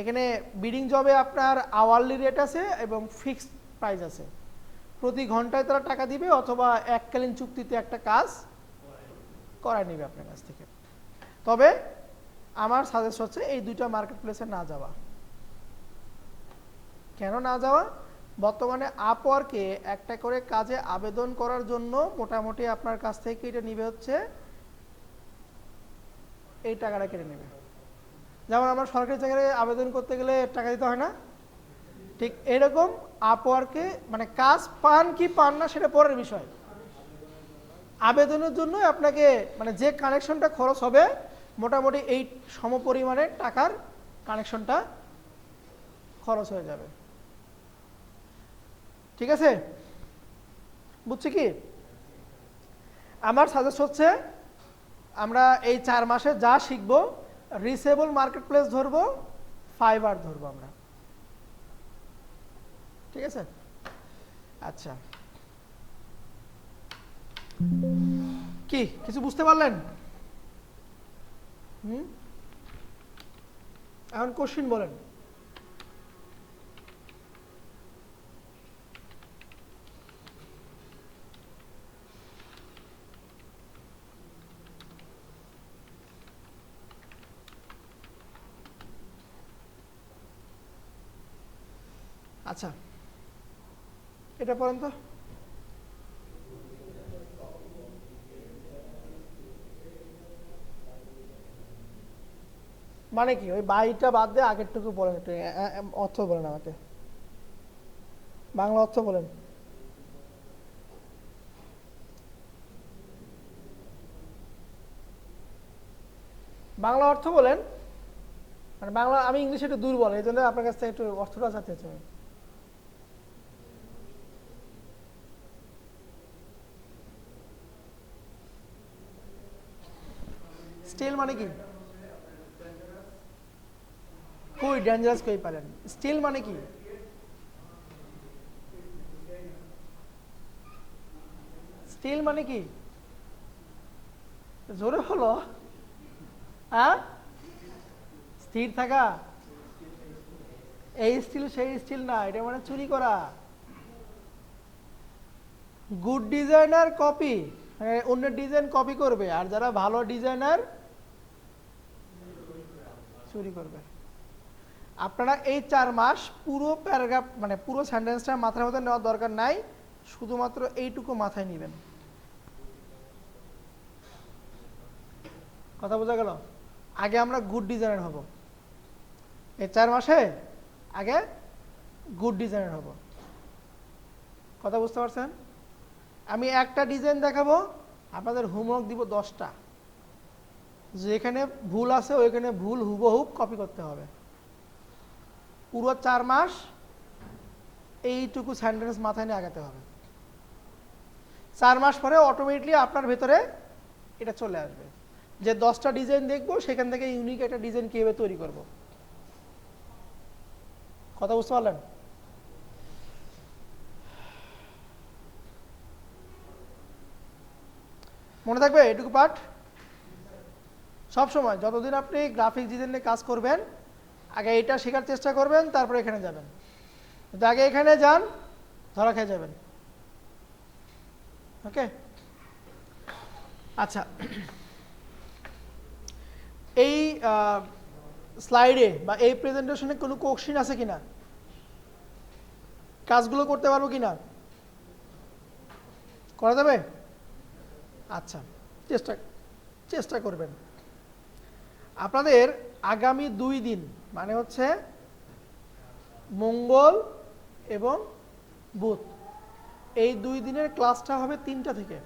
এখানে বিডিং জবে আপনার আওয়ারলি রেট আছে এবং ফিক্সড প্রাইস আছে, প্রতি ঘন্টায় তারা টাকা দিবে অথবা এককালীন চুক্তিতে একটা কাজ করায় নেবে আপনার কাছ থেকে। তবে আমার সাজেস্ট হচ্ছে এই 2টা মার্কেট প্লেসে না যাওয়া। কেন না যাওয়া? বর্তমানে আপওয়ার্কে একটা করে কাজে আবেদন করার জন্য মোটামুটি আপনার কাছ থেকে এটা নিবে হচ্ছে এই টাকাটা কেটে নেবে। যেমন আমরা সরকারি চাকরি আবেদন করতে গেলে টাকা দিতে হয় না, ঠিক এরকম আপওয়ার্কে মানে কাজ পান কি পান না সেটা পরের বিষয়, আবেদনের জন্য আপনাকে মানে যে কানেকশনটা খরচ হবে মোটামুটি এই সমপরিমাণের টাকার কানেকশনটা খরচ হয়ে যাবে। ঠিক আছে, বুঝছি কি? আমার সাজেস্ট হচ্ছে আমরা এই 4 মাসে যা শিখবো, রিসেবল মার্কেট প্লেস ধরবো, ফাইবার ধরবো আমরা, ঠিক আছে। আচ্ছা, কি কিছু বুঝতে পারলেন? এখন কোশ্চিন বলেন। আচ্ছা, এটা পড়েন তো। মানে কি ওই বাইটা বাদ দিয়ে আগেরটুকু বলেন, একটু অর্থ বলেন আমাকে, বাংলা অর্থ বলেন। বাংলা অর্থ বলেন, মানে বাংলা, আমি ইংলিশে একটু দুর্বল, এই জন্য আপনার কাছ থেকে একটু অর্থটা চাচ্ছি আমি। স্টিল মানে কি? কই ডেঞ্জারাস কই পারেন? স্টিল মানে কি? স্টিল মানে কি? জোরে হলো, হ্যাঁ? স্থির থাকা, এই স্টিল সেই স্টিল না, এটা মানে চুরি করা। গুড ডিজাইনার কপি, অন্যের ডিজাইন কপি করবে, আর যারা ভালো ডিজাইনার চুরি করবে। আপনারা এই 4 মাস পুরো প্যারাগ্রাফ মানে পুরো সেন্টেন্সটা মাথার মধ্যে নেওয়ার দরকার নাই, শুধুমাত্র এইটুকু মাথায় নেবেন। কথা বোঝা গেল? আগে আমরা গুড ডিজাইনার হব, এই 4 মাসে আগে গুড ডিজাইনার হব। কথা বুঝতে পারছেন? আমি একটা ডিজাইন দেখাবো, আপনাদের হোমওয়ার্ক দিব 10টা, যেখানে ভুল আছে ওইখানে ভুল হুবহুব কপি করতে হবে। পুরো 4 মাস এইটুকু সেন্টেন্স মাথায় নিয়ে আগাতে হবে। 4 মাস পরে অটোমেটিকলি আপনার ভেতরে এটা চলে আসবে যে 10টা ডিজাইন দেখবো, সেখান থেকে ইউনিক একটা ডিজাইন কিভাবে তৈরি করব। কথা বুঝতে পারলেন? মনে থাকবে এটুকু পাঠ সব সময়, যতদিন আপনি গ্রাফিক ডিজাইন নিয়ে কাজ করবেন, আগে এটা শেখার চেষ্টা করবেন, তারপরে এখানে যাবেন। কিন্তু আগে এখানে যান, ধরা খেয়ে যাবেন। ওকে, আচ্ছা, এই স্লাইডে বা এই প্রেজেন্টেশনে কোনো কোশ্চেন আছে কিনা? কাজগুলো করতে পারবো কিনা? করা যাবে? আচ্ছা, চেষ্টা করবেন। আপনাদের আগামী 2 দিন, মানে হচ্ছে মঙ্গল এবং বুধ, এই 2 দিনের ক্লাসটা হবে 3টা থেকে,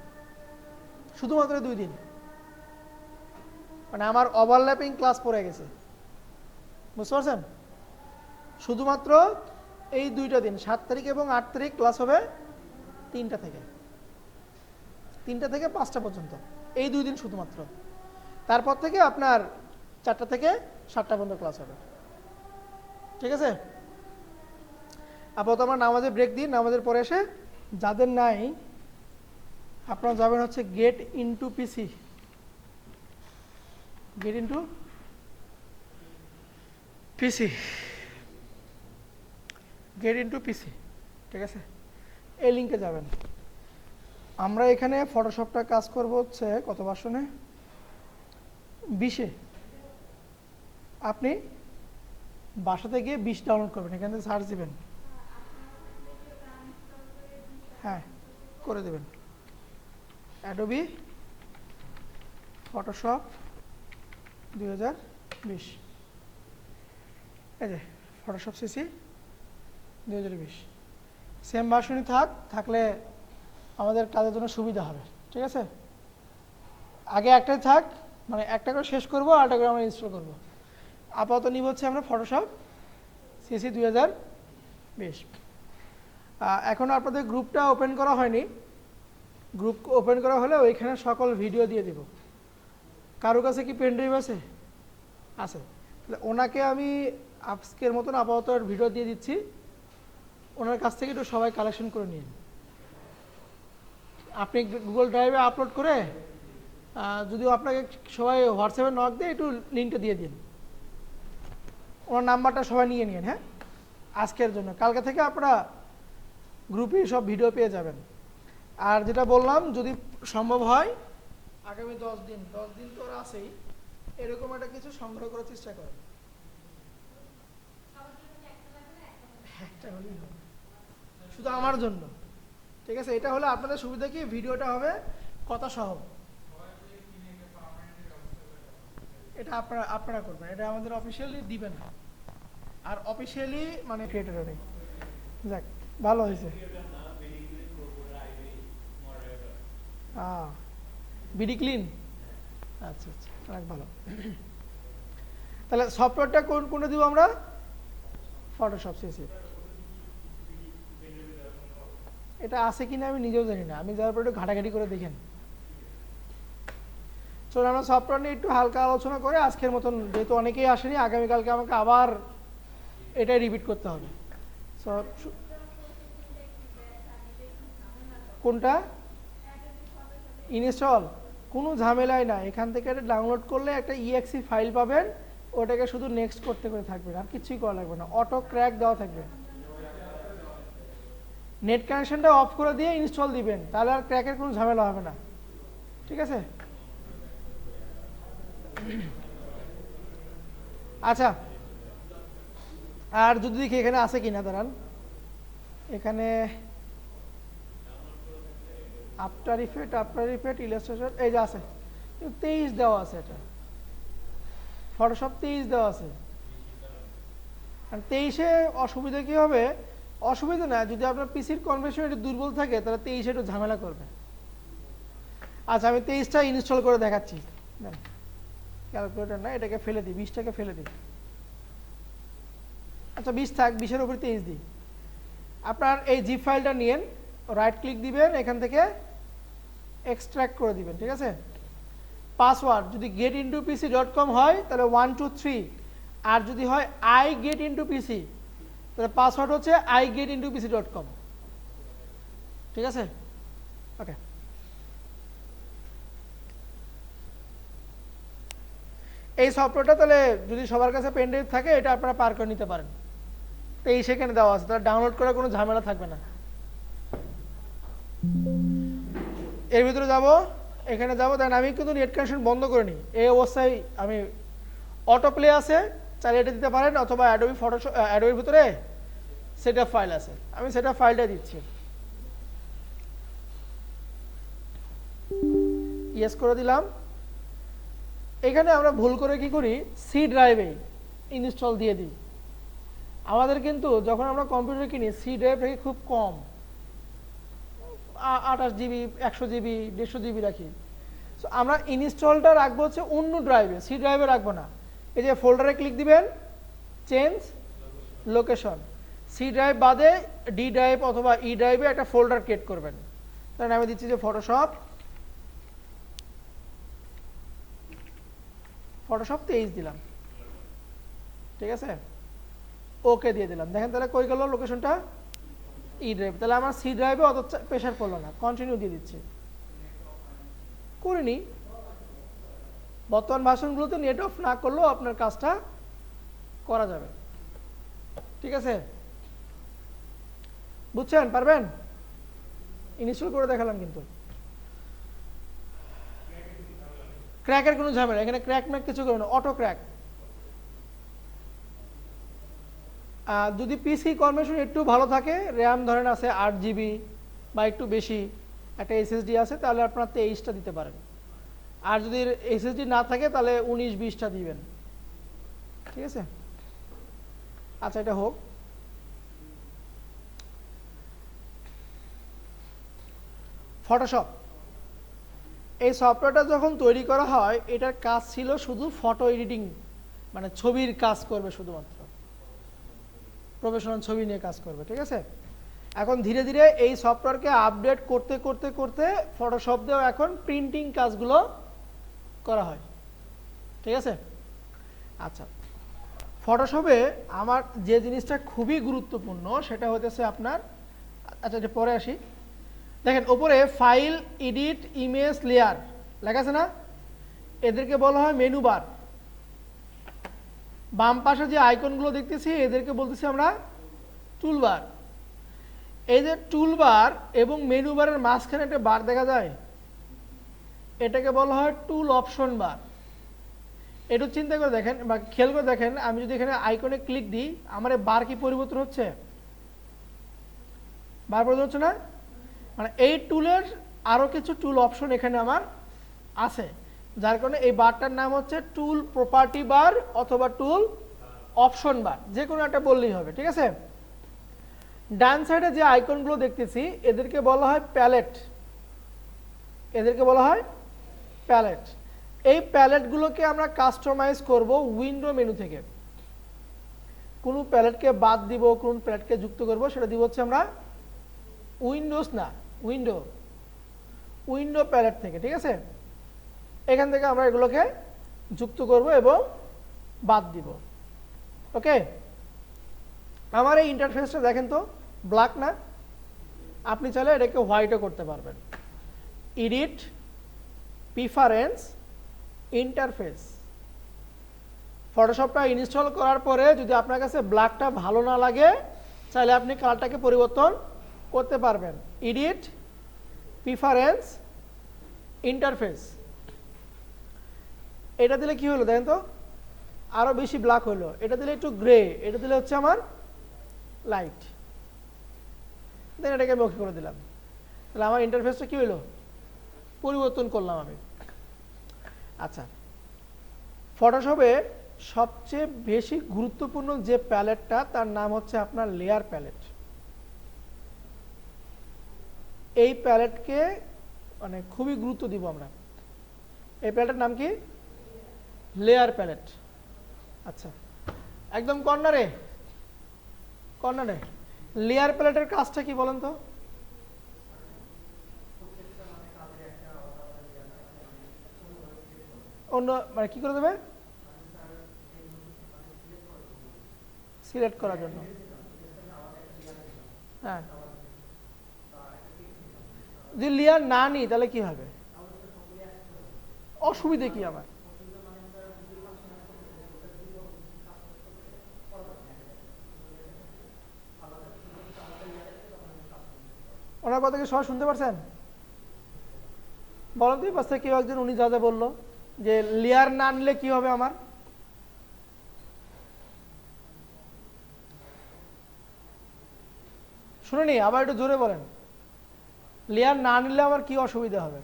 শুধুমাত্র 2 দিন। মানে আমার ওভারল্যাপিং ক্লাস পড়ে গেছে, বুঝতে পারছেন? শুধুমাত্র এই 2টা দিন, 7 তারিখ এবং 8 তারিখ ক্লাস হবে 3টা থেকে 5টা পর্যন্ত, এই 2 দিন শুধুমাত্র। তারপর থেকে আপনার 4টা থেকে 7টা পর্যন্ত ক্লাস হবে, ঠিক আছে? আপাতত আমরা নামাজে ব্রেক দিই, নামাজের পরে এসে যাদের নাই আপনারা যাবেন হচ্ছে গেট ইনটু পিসি, গেট ইনটু পিসি, গেট ইনটু পিসি, ঠিক আছে? এই লিঙ্কে যাবেন। আমরা এখানে ফটোশপটা কাজ করব হচ্ছে কত ভার্সনে? 20-এ। আপনি বাসাতে গিয়ে 20 ডাউনলোড করবেন, এখান থেকে সার্চ দিবেন, হ্যাঁ করে দেবেন, অ্যাডোবি ফটোশপ 2020, এই যে ফটোশপ সিসি 2020, সেম ভার্সনই থাকলে আমাদের কাজের জন্য সুবিধা হবে, ঠিক আছে? আগে একটাই থাক, মানে একটা করে শেষ করবো, আরেকটা করে আমরা ইনস্টল করবো। আপাতত নিব হচ্ছে আমরা ফটোশপ সিসি 2020। এখনও আপনাদের গ্রুপটা ওপেন করা হয়নি, গ্রুপ ওপেন করা হলে ওইখানে সকল ভিডিও দিয়ে দিব। কারো কাছে কি পেন ড্রাইভ আছে? ওনাকে আমি আজকের মতন আপাতত ভিডিও দিয়ে দিচ্ছি, ওনার কাছ থেকে একটু সবাই কালেকশন করে নিন। আপনি গুগল ড্রাইভে আপলোড করে যদিও আপনাকে সবাই হোয়াটসঅ্যাপে নক দিয়ে একটু লিঙ্কটা দিয়ে দিন, ওনার নাম্বারটা সবাই নিয়ে নিন। হ্যাঁ, আজকের জন্য কালকে থেকে আপনারা গ্রুপে সব ভিডিও পেয়ে যাবেন। আর যেটা বললাম, যদি সম্ভব হয় আগামী 10 দিন তো ওরা আছেই, এরকম একটা কিছু সংগ্রহ করার চেষ্টা করেন। একটা হলেই হবে, শুধু আমার জন্য, ঠিক আছে? এটা হলে আপনাদের সুবিধা কি, ভিডিওটা হবে কথা সহ। এটা আপনারা করবেন, এটা আমাদের অফিসিয়ালি দিবেন না, আর অফিসিয়ালি মানে ক্রিয়েটারও নেই। যাক, ভালো হয়েছে। বিডি ক্লিন, আচ্ছা আচ্ছা, অনেক ভালো। তাহলে সফটওয়্যারটা কোনটা দিব আমরা? Photoshop CC. এটা আছে কিনা আমি নিজেও জানি না, আমি যাওয়ার পর একটু ঘাটাঘাটি করে দেখেন। চলো আমরা সফটওয়্যার নিয়ে একটু হালকা আলোচনা করে আজকের মতন, যেহেতু অনেকেই আসেনি, আগামীকালকে আমাকে আবার এটাই রিপিট করতে হবে। কোনটা? ইনস্টল কোনো ঝামেলাই না, এখান থেকে এটা ডাউনলোড করলে একটা ইএক্সি ফাইল পাবেন, ওটাকে শুধু নেক্সট করতে করে থাকবেন, আর কিছুই করা লাগবে না, অটো ক্র্যাক দেওয়া থাকবে। নেট কানেকশনটা অফ করে দিয়ে ইনস্টল দিবেন, তাহলে আর ক্র্যাকের কোনো ঝামেলা হবে না, ঠিক আছে? আচ্ছা, আর যদি দেখি এখানে আছে কিনা, দাঁড়ান, এখানে আফটার ইফেক্ট ইলাস্ট্রেশন, এই যে আছে 23 দেওয়া আছে, এটা ফটোশপ 23 দেওয়া আছে। আর 23-এ অসুবিধা কি হবে? অসুবিধা না, যদি আপনার পিসির কনফিগারেশন একটু দুর্বল থাকে তাহলে 23-এ একটু ঝামেলা করবে। আচ্ছা, আমি 23টা ইনস্টল করে দেখাচ্ছি। ক্যালকুলেটর না, এটাকে ফেলে দিই, 20টাকে ফেলে দিই। আচ্ছা 20 থাক, 20-এর উপরে 23 দিই। আপনার এই জিপ ফাইলটা নিয়েন, রাইট ক্লিক দিবেন, এখান থেকে এক্সট্রাক্ট করে দিবেন, ঠিক আছে? পাসওয়ার্ড যদি getintoPC.com হয় তাহলে 123, আর যদি হয় iGetIntoPC তাহলে পাসওয়ার্ড হচ্ছে iGetIntoPC.com, ঠিক আছে? ওকে, এই সফটওয়্যারটা তাহলে যদি সবার কাছে পেন ড্রাইভ থাকে, এটা আপনারা পার করে নিতে পারেন। 23 সেকেন্ডে দেওয়া আছে, তাহলে ডাউনলোড করার কোনো ঝামেলা থাকবে না। এর ভিতরে যাব, এখানে যাব, দেন আমি কিন্তু নেট কানেকশন বন্ধ করে নিই, এই অবস্থায় আমি অটো প্লে আছে, চালিয়ে এটা দিতে পারেন, অথবা অ্যাডোবি ফটোশপ, অ্যাডোবির ভিতরে সেটআপ ফাইল আছে, আমি সেটআপ ফাইলটা দিচ্ছি। ইয়েস করে দিলাম। এখানে আমরা ভুল করে কি করি, সি ড্রাইভে ইনস্টল দিয়ে দিই। আমাদের কিন্তু যখন আমরা কম্পিউটার কিনি, সি ড্রাইভ রাখি খুব কম, 28 জিবি, 100 জিবি, 150 জিবি রাখি। সো আমরা ইনস্টলটা রাখবো হচ্ছে অন্য ড্রাইভে, সি ড্রাইভে রাখবো না। এই যে ফোল্ডারে ক্লিক দিবেন, চেঞ্জ লোকেশন, সি ড্রাইভ বাদে ডি ড্রাইভ অথবা ই ড্রাইভে একটা ফোল্ডার ক্রিয়েট করবেন। তাহলে আমি দিচ্ছি যে ফটোশপ 23 দিলাম, ঠিক আছে? ওকে দিয়ে দিলাম। দেখেন তাহলে কই গেল লোকেশনটা? ই ড্রাইভ। তাহলে আমার সি ড্রাইভে অত প্রেশার পড়লো না, কন্টিনিউ দিয়ে দিচ্ছি। করিনি, বর্তমান ভার্সনগুলোতে নেট অফ না করলেও আপনার কাজটা করা যাবে, ঠিক আছে? বুঝছেন? পারবেন? ইনস্টল করে দেখালাম, কিন্তু ক্র্যাকের কোনো ঝামেলা, এখানে ক্র্যাক ম্যাক কিছু করে না, অটো ক্র্যাক। যদি পিসি কনফিগারেশন একটু ভালো থাকে, র্যাম ধরেন আছে 8 জিবি বা একটু বেশি, একটা এসএসডি আছে, তাহলে আপনার 23টা দিতে পারেন। আর যদি এসএসডি না থাকে তাহলে 19-20টা দিবেন, ঠিক আছে? আচ্ছা, এটা হোক। ফটোশপ, এই সফটওয়্যারটা যখন তৈরি করা হয়, এটার কাজ ছিল শুধু ফটো এডিটিং, মানে ছবির কাজ করবে, শুধুমাত্র প্রফেশনাল ছবি নিয়ে কাজ করবে, ঠিক আছে? এখন ধীরে ধীরে এই সফটওয়্যারকে আপডেট করতে করতে করতে ফটোশপ দিয়েও এখন প্রিন্টিং কাজগুলো করা হয়, ঠিক আছে? আচ্ছা, ফটোশপে আমার যে জিনিসটা খুবই গুরুত্বপূর্ণ সেটা হতেছে আপনার, আচ্ছা এটা পরে আসি। দেখেন ওপরে ফাইল, এডিট, ইমেজ, লেয়ার লেখা আছে না, এদেরকে বলা হয় মেনু বার। বাম পাশে যে আইকনগুলো দেখতেছি এদেরকে বলতেছি আমরা টুলবার। এই যে টুলবার এবং মেনু বারের মাঝখানে একটা বার দেখা যায়, এটাকে বলা হয় টুল অপশন বার। একটু চিন্তা করে দেখেন বা খেয়াল করে দেখেন, আমি যদি এখানে আইকনে ক্লিক দিই আমার এই বার কি পরিবর্তন হচ্ছে? বার পরিবর্তন হচ্ছে না? মানে এই টুলের আরও কিছু টুল অপশন এখানে আমার আছে, যার কারণে এই বারটার নাম হচ্ছে টুল প্রপার্টি বার অথবা টুল অপশন বার, যে কোনো একটা বললেই হবে, ঠিক আছে। ডান সাইডে যে আইকনগুলো দেখতেছি এদেরকে বলা হয় প্যালেট, এদেরকে বলা হয় প্যালেট। এই প্যালেটগুলোকে আমরা কাস্টমাইজ করব উইন্ডো মেনু থেকে। কোন প্যালেটকে বাদ দিব, কোন প্যালেটকে যুক্ত করব সেটা দিব হচ্ছে আমরা উইন্ডোজ না উইন্ডো প্যালেট থেকে, ঠিক আছে। এখান থেকে আমরা এগুলোকে যুক্ত করব এবং বাদ দিব। ওকে, আমার এই ইন্টারফেসটা দেখেন তো ব্ল্যাক না, আপনি চাইলে এটাকে হোয়াইটও করতে পারবেন। Edit, preference, interface. ফটোশপটা ইনস্টল করার পরে যদি আপনার কাছে ব্ল্যাকটা ভালো না লাগে চাইলে আপনি কালারটাকে পরিবর্তন করতে পারবেন। Edit, preference, interface. এটা দিলে কি হলো দেখেন তো, আরো বেশি ব্ল্যাক হলো। এটা দিলে একটু গ্রে, এটা দিলে হচ্ছে আমার লাইট। দেন এটাকে আমি ওকে করে দিলাম, তাহলে আমার ইন্টারফেসটা কি হলো, পরিবর্তন করলাম আমি। আচ্ছা, ফটোশপে সবচেয়ে বেশি গুরুত্বপূর্ণ যে প্যালেটটা তার নাম হচ্ছে আপনার লেয়ার প্যালেট। এই প্যালেটকে মানে খুবই গুরুত্ব দিব আমরা। এই প্যালেটের নাম কি? Layer palette. আচ্ছা, একদম কর্নারে লেয়ার প্যালেটের কাজটা কি বলেন তো? অন্য মানে কি করে দেবে? সিলেক্ট করার জন্য। হ্যাঁ, যদি লেয়ার না নিই তাহলে কি হবে? অসুবিধে কি আমার? ওনার কথা কি সবাই শুনতে পারছেন? বলেন তো এই পাশ থেকে কেউ একজন, উনি যা যা বললো যে লেয়ার না নিলে কি হবে আমার? শুনুনি, আবার একটু জোরে বলেন। লেয়ার না নিলে আমার কি অসুবিধা হবে?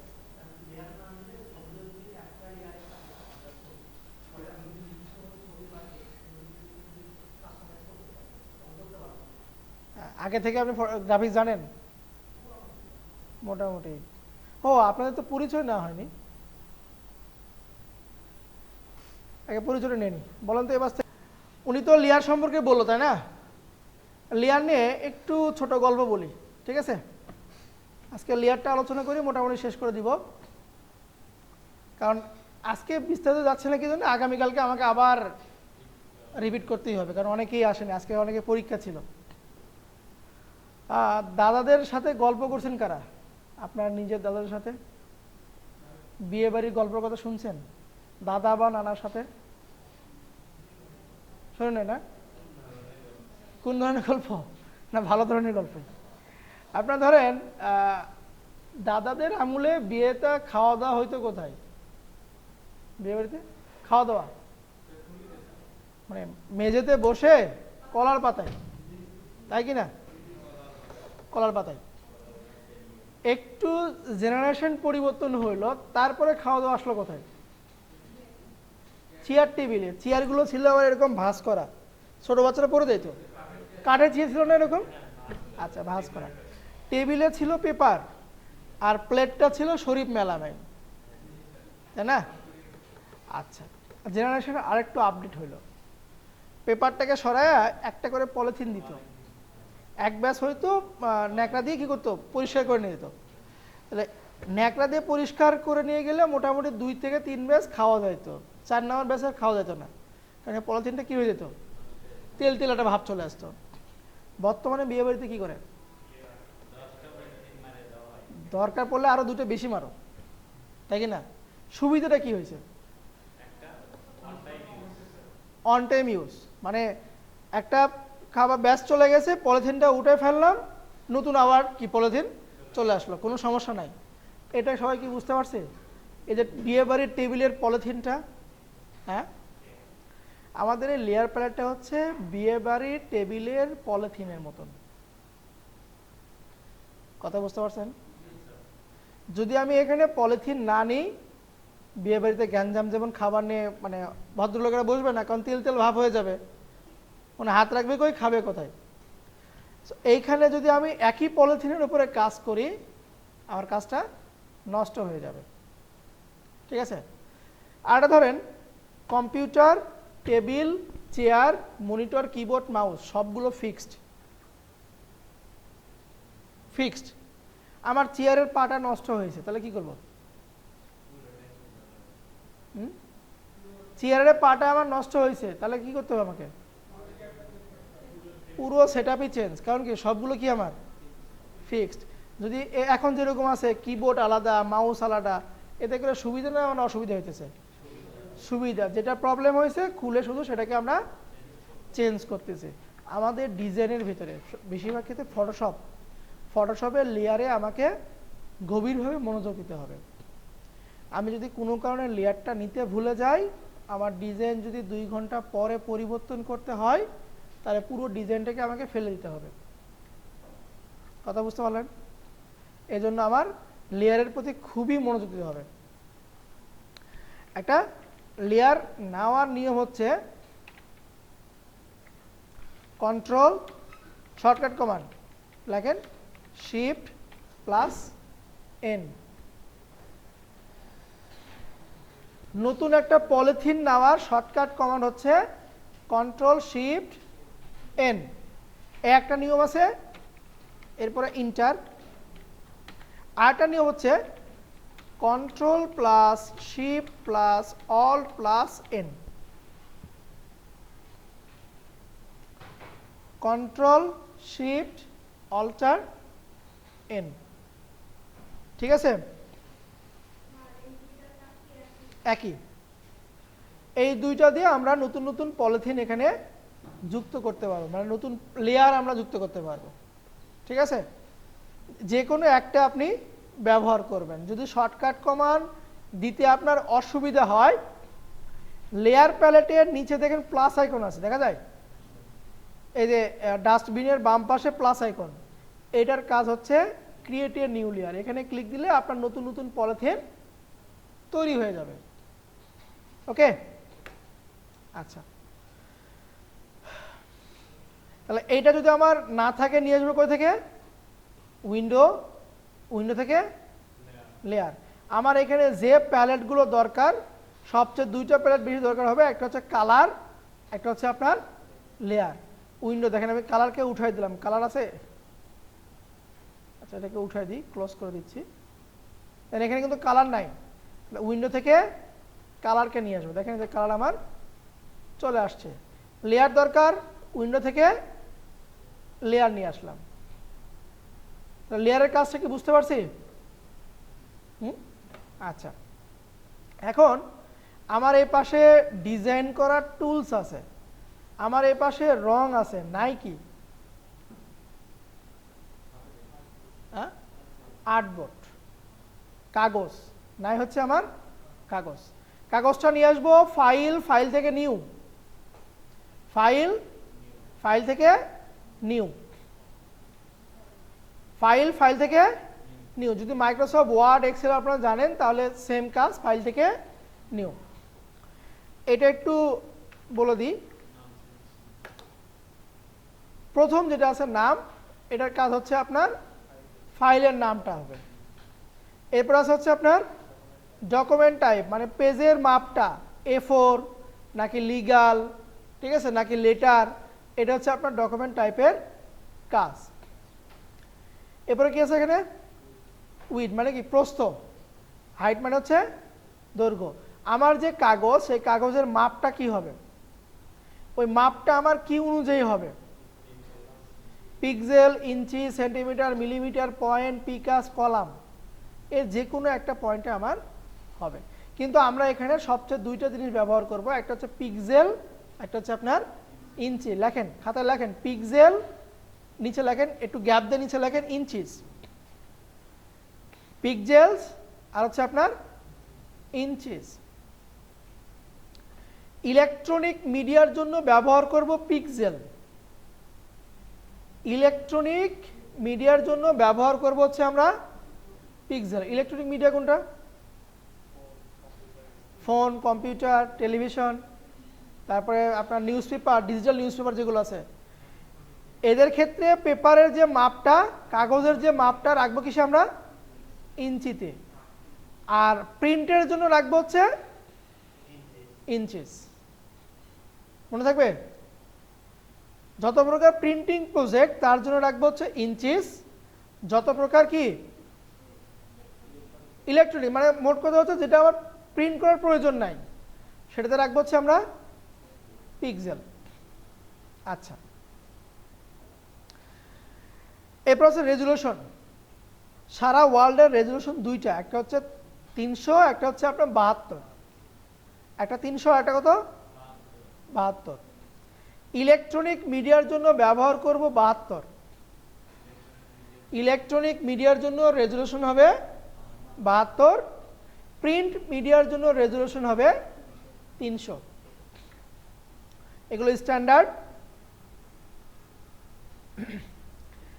আগে থেকে আপনি গ্রাফিক্স জানেন মোটামুটি? ও, আপনাদের তো পরিচয় না হয়নি, আগে পরিচয় নেনি। বলেন তো এবার, উনি তো লেয়ার সম্পর্কে বললো তাই না? লেয়ার নিয়ে একটু ছোট গল্প বলি, ঠিক আছে? আজকে লেয়ারটা আলোচনা করি, মোটামুটি শেষ করে দিব, কারণ আজকে বিস্তারিত যাচ্ছে না কি জন্য, আগামীকালকে আমাকে আবার রিপিট করতেই হবে, কারণ অনেকেই আসেনি আজকে, অনেকে পরীক্ষা ছিল। দাদাদের সাথে গল্প করছেন কারা? আপনার নিজের দাদাদের সাথে বিয়ে বাড়ির গল্পের কথা শুনছেন? দাদা বা নানার সাথে শোনেন না? কোন ধরনের গল্প? না ভালো ধরনের গল্প। আপনার ধরেন দাদাদের আমলে বিয়েতে খাওয়া দাওয়া হইতো কোথায়? বিয়ে বাড়িতে খাওয়া দাওয়া মানে মেঝেতে বসে কলার পাতায়, তাই কি না? কলার পাতায়। একটু জেনারেশন পরিবর্তন হইলো, তারপরে খাওয়া দাওয়া আসলো কোথায়? চেয়ার টেবিলে। চেয়ারগুলো ছিল আবার এরকম ভাঁজ করা, ছোট বাচ্চারা পরে যেত। কাঠের চেয়ার ছিল না এরকম, আচ্ছা ভাঁজ করা। টেবিলে ছিল পেপার, আর প্লেটটা ছিল শরীফ মেলামাইন, তাই না? আচ্ছা, জেনারেশন আরেকটু আপডেট হইলো, পেপারটাকে সরায়া একটা করে পলিথিন দিত, এক ব্যাস হয়তো ন্যাকড়া দিয়ে কি করতো, পরিষ্কার করে নিয়ে যেত। তাহলে ন্যাকড়া দিয়ে পরিষ্কার করে নিয়ে গেলে মোটামুটি 2 থেকে 3 ব্যাস খাওয়া যেত, 4 নম্বর ব্যাস আর খাওয়া যেত না, কারণ পলিথিনটা কি হয়ে যেত, তেল তেল একটা ভাব চলে আসতো। বর্তমানে বিয়ে বাড়িতে কি করে, দরকার পড়লে আরো দুটো বেশি মারো, তাই কি না? সুবিধাটা কি হয়েছে, অন টাইম ইউজ, মানে একটা খাবার ব্যাস চলে গেছে, পলিথিনটা উঠে ফেললাম, নতুন আবার কি পলিথিন চলে আসলো, কোনো সমস্যা নাই। এটা সবাই কি বুঝতে পারছে? এই যে বিয়ে বাড়ির টেবিলের পলিথিনটা, হ্যাঁ, আমাদের এই লেয়ার প্যালেটটা হচ্ছে বিয়ে বাড়ির টেবিলের পলিথিনের মতন। কথা বুঝতে পারছেন? যদি আমি এখানে পলিথিন না নিই, বিয়ে বাড়িতে গ্যাঞ্জাম, যেমন খাবার নিয়ে মানে ভদ্রলোকেরা বসবে না, কারণ তেল তেল ভাব হয়ে যাবে, মানে হাত রাখবে কই, খাবে কোথায়? এইখানে যদি আমি একই পলিথিনের উপরে কাজ করি, আমার কাজটা নষ্ট হয়ে যাবে। ঠিক আছে? আর এটা ধরেন computer, table, chair, monitor, keyboard, mouse সবগুলো ফিক্সড। আমার চেয়ারের পাটা নষ্ট হয়েছে, তাহলে কি করব? চেয়ারের পাটা আমার নষ্ট হয়েছে, তাহলে কি করতে হবে আমাকে? পুরো সেটআপই চেঞ্জ, কারণ কি সবগুলো কি আমার ফিক্সড। যদি এখন যেরকম আছে কিবোর্ড আলাদা, মাউস আলাদা, এতে করে সুবিধা না মানে অসুবিধা হইতেছে? সুবিধা। যেটা প্রবলেম হয়েছে খুলে শুধু সেটাকে আমরা চেঞ্জ করতেছি। আমাদের ডিজাইনের ভিতরে বেশিরভাগ ক্ষেত্রে ফটোশপের লেয়ারে আমাকে গভীরভাবে মনোযোগ দিতে হবে। আমি যদি কোনো কারণে লেয়ারটা নিতে ভুলে যাই, আমার ডিজাইন যদি 2 ঘন্টা পরে পরিবর্তন করতে হয়, তাহলে পুরো ডিজাইনটাকে আমাকে ফেলে দিতে হবে। কথা বুঝতে পারলেন? এই জন্য আমার লেয়ারের প্রতি খুবই মনোযোগ দিতে হবে। একটা লেয়ার নেওয়ার নিয়ম হচ্ছে কন্ট্রোল, শর্টকাট কমান্ড লেখেন শিফট প্লাস এন। নতুন একটা পলিথিন নেওয়ার শর্টকাট কমান্ড হচ্ছে কন্ট্রোল শিফট এন। একটা নিয়ম আছে, এরপরে ইন্টার। আরেকটা নিয়ম হচ্ছে control plus shift plus alt plus N. Control shift alter N. ঠিক আছে? একই। এই দুইটা দিয়ে আমরা নতুন নতুন পলিথিন এখানে যুক্ত করতে পারবো, মানে নতুন লেয়ার আমরা যুক্ত করতে পারবো। ঠিক আছে? যে কোনো একটা আপনি ব্যবহার করবেন। যদি শর্টকাট কমান্ড দিতে আপনার অসুবিধা হয়, লেয়ার প্যালেটের নিচে দেখেন প্লাস আইকন আছে, দেখা যায়? এই যে ডাস্টবিনের বাম পাশে প্লাস আইকন, এটার কাজ হচ্ছে ক্রিয়েট এ নিউ লেয়ার। এখানে ক্লিক দিলে আপনার নতুন নতুন পলিথিন তৈরি হয়ে যাবে। ওকে, আচ্ছা, তাহলে এইটা যদি আমার না থাকে, নিয়ে আসবো কোথা থেকে? উইন্ডো থেকে লেয়ার। আমার এখানে যে প্যালেটগুলো দরকার, সবচেয়ে 2টা প্যালেট বেশি দরকার হবে, একটা হচ্ছে কালার, একটা হচ্ছে আপনার লেয়ার। উইন্ডো দেখেন আমি কালারকে উঠাই দিলাম, কালার আছে, আচ্ছা এটাকে উঠাই দিই, ক্লোজ করে দিচ্ছি। এখানে কিন্তু কালার নাই, উইন্ডো থেকে কালারকে নিয়ে আসবো। দেখেন যে কালার আমার চলে আসছে। লেয়ার দরকার, উইন্ডো থেকে লেয়ার নিয়ে আসলাম। লেয়ারের কাজটা কি বুঝতে পারছি? আচ্ছা, এখন আমার এই পাশে ডিজাইন করার টুলস আছে, আমার এই পাশে রং আছে, নাই কি? আর্টবোর্ড, কাগজ নাই, হচ্ছে আমার কাগজ। কাগজটা নিয়ে আসবো ফাইল থেকে নিউ, ফাইল থেকে নিউ, ফাইল থেকে নিউ। যদি মাইক্রোসফট ওয়ার্ড এক্সেল আপনারা জানেন তাহলে সেম কাজ, ফাইল থেকে নিউ। এটা একটু বলে দিই। প্রথম যেটা আছে নাম, এটার কাজ হচ্ছে আপনার ফাইলের নামটা হবে। এরপর আছে হচ্ছে আপনার ডকুমেন্ট টাইপ, মানে পেজের মাপটা A4 নাকি লিগাল, ঠিক আছে, নাকি লেটার, এটা হচ্ছে আপনার ডকুমেন্ট টাইপের কাজ। এরপরে কি আছে এখানে? উইড মানে কি? প্রস্থ। হাইট মানে হচ্ছে দৈর্ঘ্য। আমার যে কাগজ, সেই কাগজের মাপটা কি হবে? ওই মাপটা আমার কি অনুযায়ী হবে? Pixel, inch, centimetre, millimetre, point, picas, column, এর যে কোনো একটা পয়েন্টে আমার হবে। কিন্তু আমরা এখানে সবচেয়ে দুইটা জিনিস ব্যবহার করব, একটা হচ্ছে পিক্সেল, একটা হচ্ছে আপনার ইঞ্চি। লেখেন, খাতায় লেখেন পিক্সেল, নিচে লেখেন, একটু গ্যাপ দিয়ে নিচে লেখেন ইঞ্চিস। পিক্সেলস আর হচ্ছে আপনার ইঞ্চিস। ইলেকট্রনিক মিডিয়ার জন্য ব্যবহার করব পিক্সেল। ইলেকট্রনিক মিডিয়ার জন্য ব্যবহার করব হচ্ছে আমরা পিক্সেল। ইলেকট্রনিক মিডিয়া কোনটা? ফোন, কম্পিউটার, টেলিভিশন, তারপরে আপনার news paper, digital news paper যেগুলো আছে, এদের ক্ষেত্রে পেপারের যে মাপটা, কাগজের যে মাপটা রাখবো কিসে আমরা? ইঞ্চিতে। আর প্রিন্টের জন্য রাখবো হচ্ছে ইঞ্চিস। মনে থাকবে? যত প্রকার প্রিন্টিং প্রজেক্ট তার জন্য রাখবো হচ্ছে ইঞ্চিস, যত প্রকার কি ইলেকট্রনিক, মানে মোট কথা হচ্ছে যেটা আমার প্রিন্ট করার প্রয়োজন নাই সেটাতে রাখবো হচ্ছে আমরা পিক্সেল। আচ্ছা, এরপর হচ্ছে রেজুলেশন। সারা ওয়ার্ল্ডের রেজুলেশন দুইটা, একটা হচ্ছে 300, একটা হচ্ছে আপনার 72। একটা 300, একটা কত? 72। ইলেকট্রনিক মিডিয়ার জন্য ব্যবহার করব 72। ইলেকট্রনিক মিডিয়ার জন্য রেজুলেশন হবে 72, প্রিন্ট মিডিয়ার জন্য রেজুলেশন হবে 300। এগুলো স্ট্যান্ডার্ড।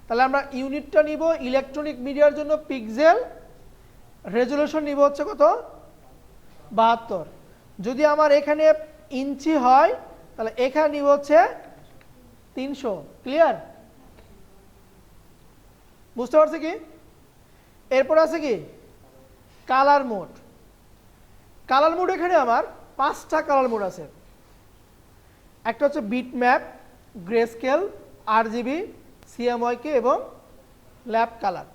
তাহলে আমরা ইউনিটটা নিব ইলেকট্রনিক মিডিয়ার জন্য পিক্সেল, রেজুলেশন নিব হচ্ছে কত? 72। যদি আমার এখানে ইঞ্চি হয় তাহলে এখানে নিব হচ্ছে 300। ক্লিয়ার? বুঝতে পারছি কি? এরপর আছে কি কালার মোড। কালার মোড এখানে আমার 5টা কালার মোড আছে। একটা হচ্ছে bit map, grey scale, RGB, CMYK এবং ল্যাব কালার।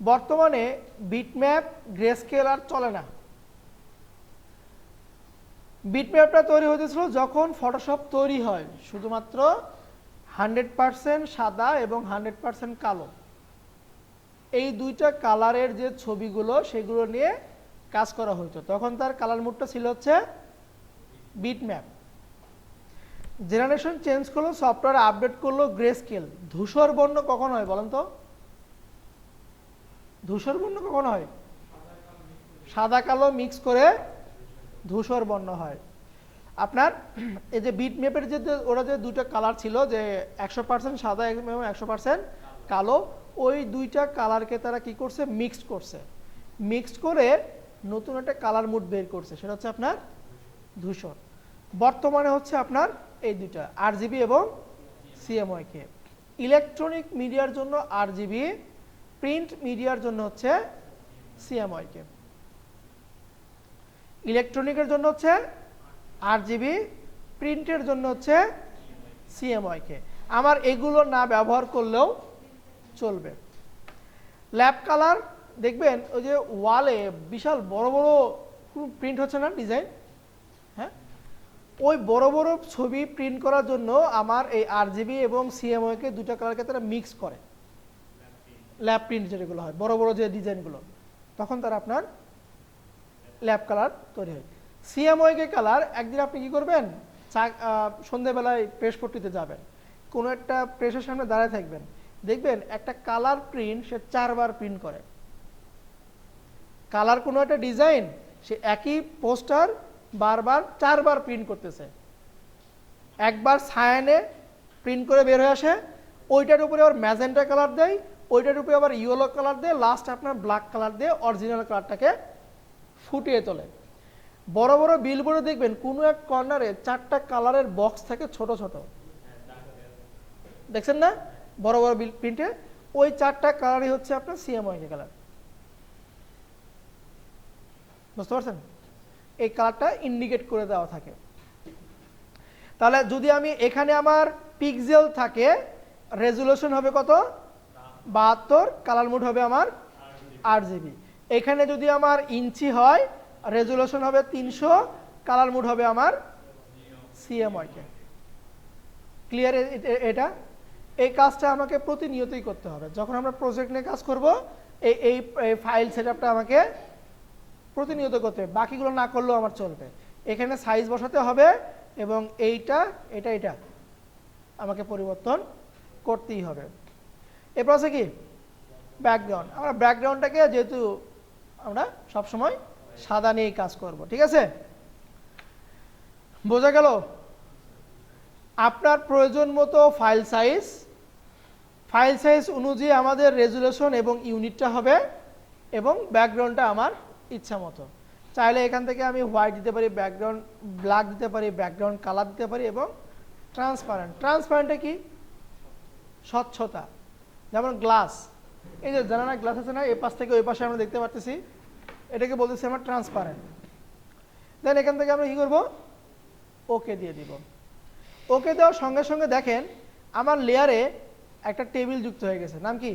বর্তমানে বিট ম্যাপ, গ্রে স্কেল আর চলে না। বিট ম্যাপটা তৈরি হয়েছিল যখন ফটোশপ তৈরি হয়, শুধুমাত্র 100% সাদা এবং 100% কালো, এই দুইটা কালারের যে ছবিগুলো সেগুলো নিয়ে কাজ করা হতো। তখন তার কালার মোডটা ছিল হচ্ছে বিট ম্যাপ। জেনারেশন চেঞ্জ করলো, সফটওয়্যার আপডেট করলো, গ্রে স্কেল। ধূসর বর্ণ কখন হয় বলেন তো? ধূসর বর্ণ কখন হয়? সাদা কালো মিক্স করে ধূসর বর্ণ হয়। আপনার এই যে বিট ম্যাপের যে ওরা যে দুইটা কালার ছিল, যে 100% সাদা এবং 100% কালো, ওই দুইটা কালারকে তারা কি করছে? মিক্সড করছে। মিক্সড করে নতুন একটা কালার মুড বের করছে, সেটা হচ্ছে আপনার ধূসর। বর্তমানে হচ্ছে আপনার এই দুইটা, আরজিবি এবং সিএমওয়াইকে। ইলেকট্রনিক মিডিয়ার জন্য আরজিবি, প্রিন্ট মিডিয়ার জন্য হচ্ছে সিএমওয়াইকে। ইলেকট্রনিকের জন্য হচ্ছে আরজিবি, প্রিন্টের জন্য হচ্ছে সিএমওয়াইকে। আমার এগুলো না ব্যবহার করলেও চলবে। ল্যাব কালার দেখবেন ওই যে ওয়ালে বিশাল বড় বড় প্রিন্ট হচ্ছে না, ডিজাইন, হ্যাঁ, ওই বড় বড় ছবি প্রিন্ট করার জন্য আমার এই আরজিবি এবং সিএমওয়াইকে দুটো কালারকে তারা মিক্স করে। ল্যাব প্রিন্ট যেগুলো হয়, বড় বড় যে ডিজাইনগুলো, তখন তারা আপনার ল্যাব কালার তৈরি হয়। সিএমওয়াইকে কালার একদিন আপনি কি করবেন? সন্ধ্যেবেলায় প্রেস পট্টিতে যাবেন, কোনো একটা প্রেসের সামনে দাঁড়ায় থাকবেন, দেখবেন একটা কালার প্রিন্ট সে 4 বার প্রিন্ট করে। কালার কোনো একটা ডিজাইন সে একই পোস্টার বারবার 4 বার প্রিন্ট করতেছে। একবার সায়ানে প্রিন্ট করে বের হয়ে আসে, ওইটার উপরে আবার ম্যাজেন্টা কালার দেয়, ওইটার উপরে আবার ইয়েলো কালার দিয়ে, লাস্ট আপনার ব্ল্যাক কালার দিয়ে অরিজিনাল কালারটাকে ফুটিয়ে তোলে। বড় বড় বিলবোর্ডে দেখবেন কোনো এক কর্নারে 4টা কালারের বক্স থাকে, ছোট ছোট, দেখছেন না? বড় বড় প্রিন্টে ওই 4টা কালারই হচ্ছে আপনার সিএমওয়াইকে কালার। বুঝতে পারছেন? এই কালারটা ইন্ডিকেট করে দেওয়া থাকে। তাহলে যদি আমি এখানে আমার পিক্সেল থাকে, রেজুলেশন হবে কত? 72, কালার মোড হবে আমার আরজিবি। এখানে যদি আমার ইঞ্চি হয়, রেজুলেশন হবে 300, কালার মোড হবে আমার সিএমওয়াইকে। ক্লিয়ার? এটা এই কাজটা আমাকে প্রতিনিয়তই করতে হবে। যখন আমরা প্রজেক্ট নিয়ে কাজ করব এই এই ফাইল সেটআপটা আমাকে প্রতিনিয়ত করতে হবে, বাকিগুলো না করলেও আমার চলবে। এখানে সাইজ বসাতে হবে এবং এটা আমাকে পরিবর্তন করতেই হবে। এরপর আছে কি ব্যাকগ্রাউন্ড। আমরা ব্যাকগ্রাউন্ডটাকে যেহেতু আমরা সবসময় সাদা নিয়েই কাজ করব, ঠিক আছে? বোঝা গেল? আপনার প্রয়োজন মতো ফাইল সাইজ অনুযায়ী আমাদের রেজুলেশন এবং ইউনিটটা হবে এবং ব্যাকগ্রাউন্ডটা আমার ইচ্ছা মতো। চাইলে এখান থেকে আমি হোয়াইট দিতে পারি, ব্যাকগ্রাউন্ড ব্ল্যাক দিতে পারি, ব্যাকগ্রাউন্ড কালার দিতে পারি এবং ট্রান্সপারেন্টটা কি? স্বচ্ছতা। যেমন গ্লাস, এই যে জানা না গ্লাস আছে না, এই পাশ থেকে ওই পাশে আমরা দেখতে পাচ্ছি, এটাকে বলতেছি আমরা ট্রান্সপারেন্ট। দেন এখান থেকে আমরা কি করব? ওকে দিয়ে দিব। ওকে দেওয়ার সঙ্গে সঙ্গে দেখেন আমার লেয়ারে একটা টেবিল যুক্ত হয়ে গেছে। নাম কি?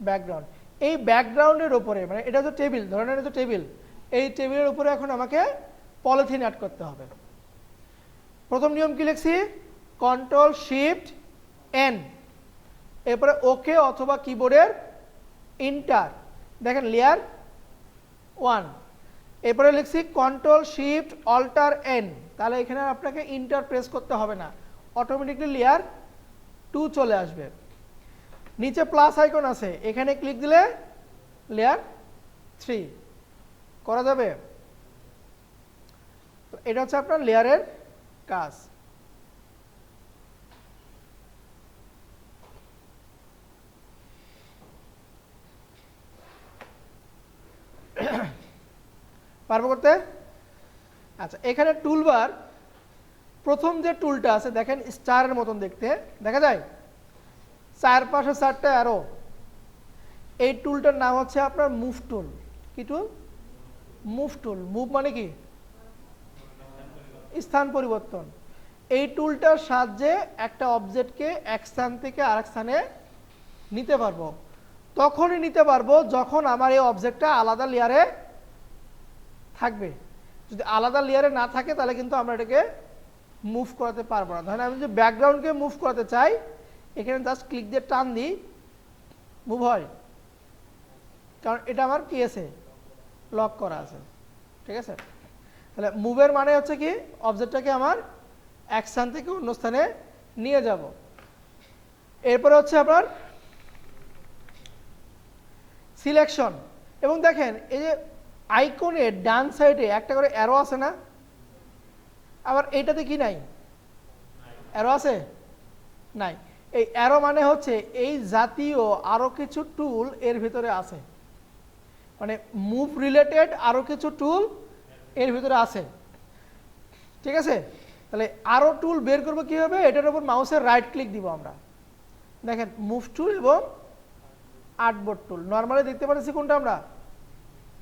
ব্যাকগ্রাউন্ড। এই ব্যাকগ্রাউন্ডের উপরে, মানে এটা তো টেবিল, ধরেন এটা তো টেবিল, এই টেবিলের উপরে এখন আমাকে পলিথিন অ্যাড করতে হবে। প্রথম নিয়ম কি লিখছি? Ctrl+Shift+N, এরপরে ওকে অথবা কিবোর্ডের ইন্টার। দেখেন লেয়ার 1, এরপরে লিখছি Ctrl+Shift+Alt+N, তাহলে এখানে আপনাকে ইন্টার প্রেস করতে হবে না, অটোমেটিকলি লেয়ার 2 চলে আসবে। নিচে প্লাস আইকন আছে, এখানে ক্লিক দিলে লেয়ার 3 করা যাবে। তো এটা হচ্ছে আপনার লেয়ারের কাজ। পারবো করতে? আচ্ছা, এখানে টুলবার প্রথম যে টুলটা আছে দেখেন স্টারের মতন দেখতে দেখা যায়, চারপাশে 4টা অ্যারো। এই টুলটার নাম হচ্ছে আপনার মুভ টুল। কি টুল? Move tool. মুভ মানে কি? স্থান পরিবর্তন। এই টুলটার সাহায্যে একটা অবজেক্টকে এক স্থান থেকে আরেক স্থানে নিতে পারবো। তখনই নিতে পারবো যখন আমার এই অবজেক্টটা আলাদা লেয়ারে থাকবে। যদি আলাদা লেয়ারে না থাকে তাহলে কিন্তু আমরা এটাকে মুভ করাতে পারবো না। ধরেন আমি যদি ব্যাকগ্রাউন্ডকে মুভ করাতে চাই, এখানে জাস্ট ক্লিক দিয়ে টান দিই, মুভ হয়, কারণ এটা আমার কি আছে? লক করা আছে, ঠিক আছে? তাহলে মুভের মানে হচ্ছে কি অবজেক্টটাকে আমার এক স্থান থেকে অন্য স্থানে নিয়ে যাব। এরপরে হচ্ছে আপনার সিলেকশন। এবং দেখেন এই যে আইকনের ডান সাইডে একটা করে অ্যারো আছে না, আবার এইটাতে কি নাই? অ্যারো আছে? নাই। এই অ্যারো মানে হচ্ছে এই জাতীয় আরো কিছু টুল এর ভিতরে আছে, মানে মুভ রিলেটেড আরো কিছু টুল এর ভিতরে আছে, ঠিক আছে? তাহলে আরো টুল বের করবো কিভাবে? এটার উপর মাউসের রাইট ক্লিক দিব আমরা। দেখেন মুভ টুল এবং আর্টবোর্ড টুল। নর্মালি দেখতে পাচ্ছি কোনটা আমরা?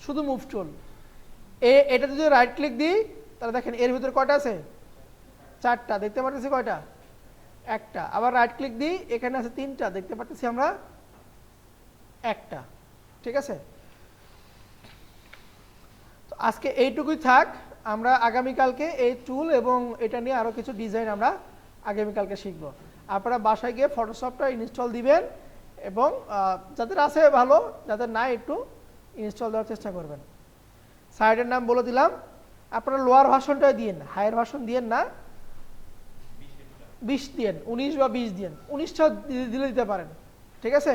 শুধু মুভ টুল। এটাতে যদি রাইট ক্লিক দিই তাহলে দেখেন এর ভিতরে কয়টা আছে? 4টা। দেখতে পাচ্ছি কয়টা? একটা। আবার রাইট ক্লিক দিই, এখানে আছে 3টা। দেখতে পাচ্ছি আমরা একটা, ঠিক আছে? তো আজকে এইটুকুই থাক। আমরা আগামীকালকে এই টুল এবং এটা নিয়ে আরো কিছু ডিজাইন আমরা আগামীকালকে শিখব। আপনারা বাসায় গিয়ে ফটোশপটা ইনস্টল দিবেন এবং যাদের আছে ভালো, যাদের নাই একটু ইনস্টল দেওয়ার চেষ্টা করবেন। সাইটের নাম বলে দিলাম। আপনারা লোয়ার ভার্সনটাই দিয়েন, হায়ার ভার্সন দিয়েন না। 20 দিয়েন, 19 বা 20 দিয়েন, 19টা দিলে দিতে পারেন, ঠিক আছে?